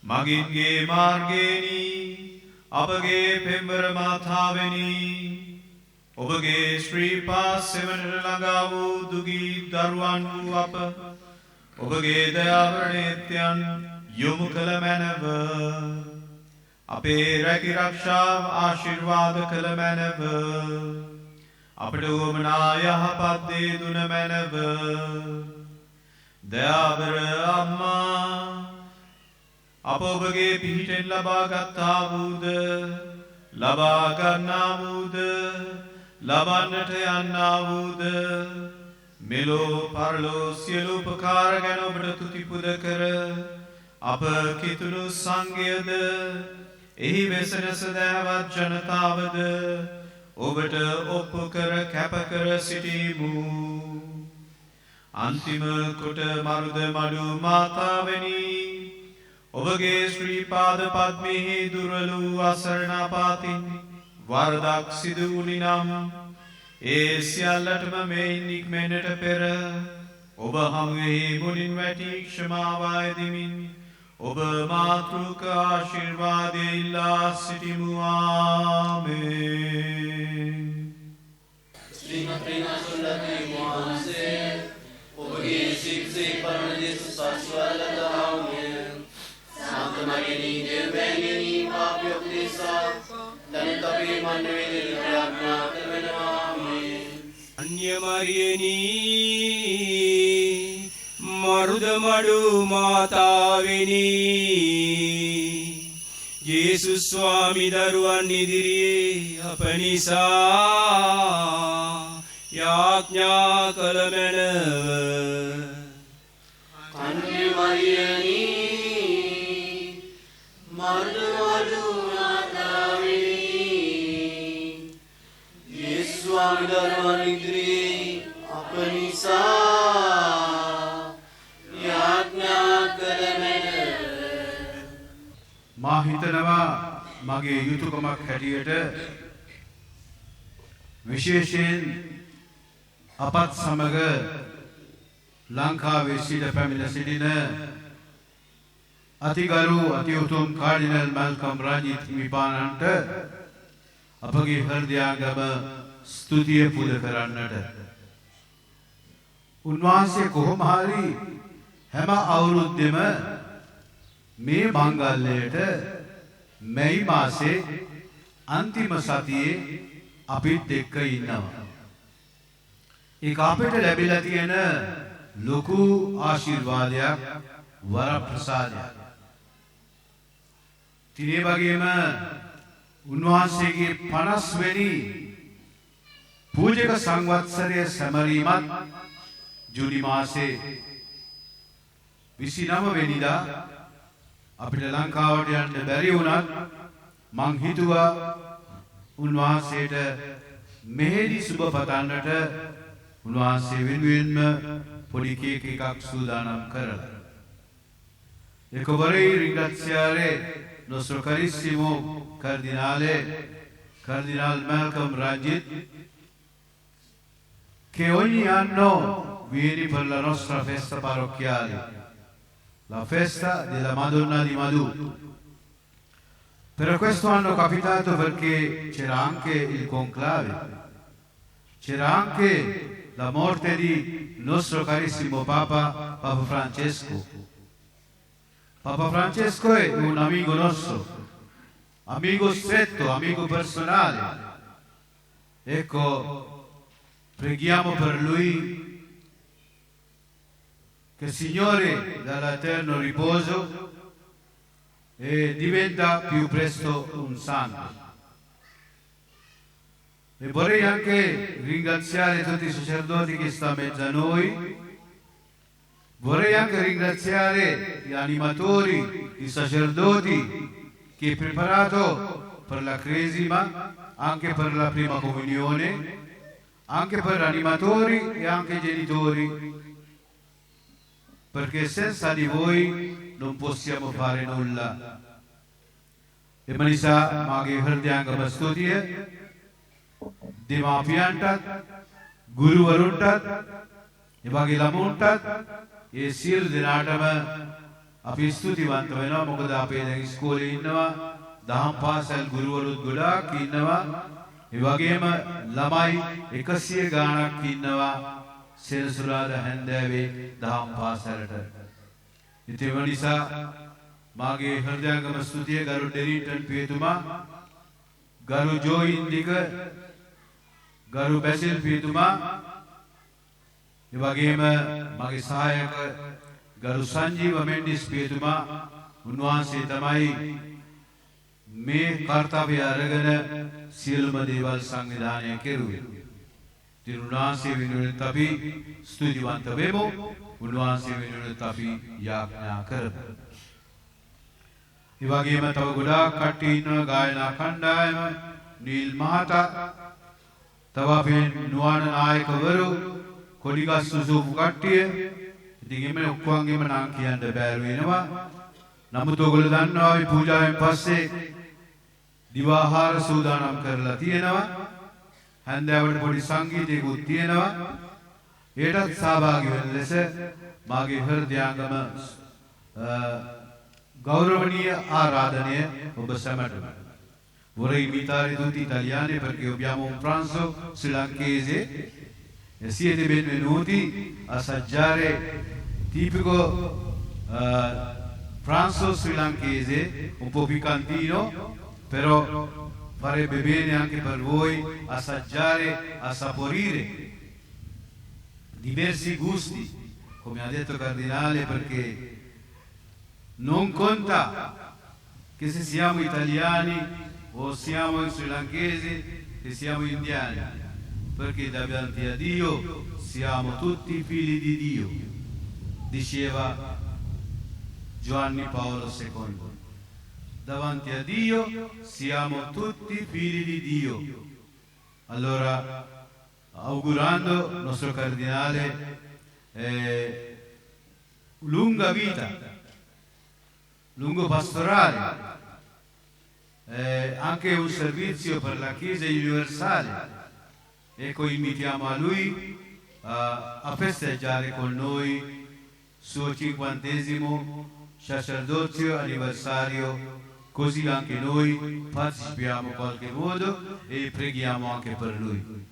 මගින්ගේ මාර්ගේනි අපගේ පෙම්බර මාතාවෙනි ඔබගේ ශ්‍රී පාස් සෙවණට ළඟා වූ දුගී දරුවන් වූ අප ඔබගේ දයාවරණේත්‍යයන් යොමු කළ මැනව. අපේ රැකී ආරක්ෂාව ආශිර්වාද කළ මැනව. අපට වමනා යහපත් දේ දුන මැනව. දයාබර අම්මා අප ඔබගේ පිහිටෙන් ලබා ගත්තා වූද ලබා ගන්නා වූද ලබන්නට යන්නා වූද මෙලෝ පරලෝ සියලු උපකාර ගැන ඔබට තුති පුද කර අප කිතුණු සංඝයද එහි වෙසෙන සදහවත් ජනතාවද ඔබට ඔප්පු කර කැප කර සිටීමු. අන්තිම කොට මරුද මඩු මාතාවෙනි ඔබගේ ශ්‍රී පාද පද්මෙහි දුර්වල වූ අසරණ පාතින් වරදක් සිදු වුණි නම් ඒ සියල්ලටම මෙයින් නික්මෙන්නට පෙර ඔබ හමුවෙහි මුලින් වැටි ක්ෂමාව අයදිමින් ඔබ මාතෘක ආශිර්වාදය ඉල්ලා සිටිමු. ආමේන්. ශ්‍රීමත් ප්‍රේමසුල්ලති වහන්සේ ඔබගේ සික්සේ Santa Maria Dei Beni, Papio Pisa, Dantavi Manveli Ragna, Amen. Anya Mariani Marudamadu Mataveni Jesus Swami Daruan Nidiri Apanisa Yaknya Kalamena Anya Mariani Marudamadu Mataveni Jesus Swami Daruan Nidiri Apanisa මා හිතනවා මගේ යුතුයකමක් හැටියට විශේෂයෙන් අපත් සමග ලංකාවේ සිට පැමිණ සිටින අතිගරු අතිඋතුම් කාඩිනල් මල්කම් රාජිත් හිමිපාණන්ට අපගේ හෘදයාංගම ස්තුතිය පුද කරන්නට උන්වහන්සේ කොහොම හරි හැම අවුරුද්දෙම මේ මංගල්‍යයට මැයි මාසේ අන්තිම සතියේ අපිත් එක්ක ඉන්නවා. ඒක අපිට ලැබිලා තියෙන ලොකු ආශිර්වාදයක් වරප්‍රසාදයක්. ඒ වගේම උන්වහන්සේගේ 50 වෙනි පූජක සංවත්සරයේ සැමරීමත් ජූනි මාසේ 29 වෙනිදා අපිට ලංකාවට යන්න බැරි වුණත් මං හිතුවා උන්වහන්සේට මෙහෙදි සුබ පතන්නට උන්වහන්සේ වෙනුවෙන්ම පොඩි කේක් එකක් සූදානම් කරලා. E vorrei ringraziare il nostro carissimo cardinale, Cardinal Malcolm Rajit, che ogni anno viene per la nostra festa parrocchiale, la festa della Madonna di Madù. Per questo anno è capitato perché c'era anche il conclave, c'era anche la morte di nostro carissimo Papa Francesco. Papa Francesco è un amico nostro, amico stretto, amico personale. Ecco, preghiamo per lui che il Signore dà l'eterno riposo e diventa più presto un santo. E vorrei anche ringraziare tutti i sacerdoti che stanno in mezzo a noi. Vorrei anche ringraziare gli animatori, i sacerdoti che hanno preparato per la cresima, anche per la prima comunione, anche per gli animatori e anche i genitori, perché senza di voi non possiamo fare nulla. E Manisa Magi Hrdyanggama Studiye, Demapiyantat, Guru Varuntat, Ebagi Lamuntat, ඒ සියලු දෙනාටම අපි ස්තුතිවන්ත වෙනවා. මොකද අපේ දැන් ඉස්කෝලේ ඉන්නවා, දහම් පාසල් ගුරුවරුත් ගොඩාක් ඉන්නවා. ඒ වගේම ළමයි 100 ගාණක් ඉන්නවා සෙනසුරාදා හැන්දෑවේ දහම් පාසලට. ඉතින් ඒ නිසා මාගේ හෘදයාංගම ස්තුතිය ගරු ඩෙරිටන් පියතුමා, ගරු ජෝයින්දික, ගරු බැසිල් පියතුමා, ඒ වගේම මගේ සහායක ගරු සංජීව මෙන්ඩිස් පියතුමා, උන්වහන්සේ තමයි මේ කාර්යය අරගෙන සියලුම දේවල් සංවිධානය කෙරුවේ. ඉතින් උන්වහන්සේ වෙනුවෙන් අපි ස්තුතිවන්ත වෙමු. උන්වහන්සේ වෙනුවෙන් අපි යාඥා කරමු. ඒ වගේම තව ගොඩාක් කට්ටිය ඉන්නවා ගායනා කණ්ඩායම, නීල් මහතා, තව අපේ නුවණ නායකවරු, කොඩිගස්සු සූපු කට්ටිය. ඉතින් එමෙ ඔක්කොංගෙම නම් කියන්න බැරි වෙනවා. නමුත් ඔයගොල්ලෝ දන්නවා මේ පූජාවෙන් පස්සේ දිවාහාර සූදානම් කරලා තියෙනවා. හැන්දෑවට පොඩි සංගීතයකුත් තියෙනවා. ඒටත් සහභාගී වෙන ලෙස මාගේ හෘදයාංගම ගෞරවනීය ආරාධනය ඔබ සැමටම. Vorrei invitare tutti gli italiani perché abbiamo un pranzo srilankese e siete benvenuti a assaggiare tipico pranzo srilankese, un po' piccantino, però farebbe bene anche per voi assaggiare, assaporire diversi gusti, come ha detto il Cardinale, perché non conta che se siamo italiani o siamo srilankesi, che siamo indiani, perché davanti a Dio siamo tutti figli di Dio, diceva Giovanni Paolo II. Davanti a Dio siamo tutti figli di Dio. Allora, augurando al nostro Cardinale lunga vita, lungo pastorale, anche un servizio per la Chiesa universale. Ecco, invitiamo a lui a festeggiare con noi il suo 50° sacerdozio anniversario, così anche noi partecipiamo in qualche modo e preghiamo anche per lui.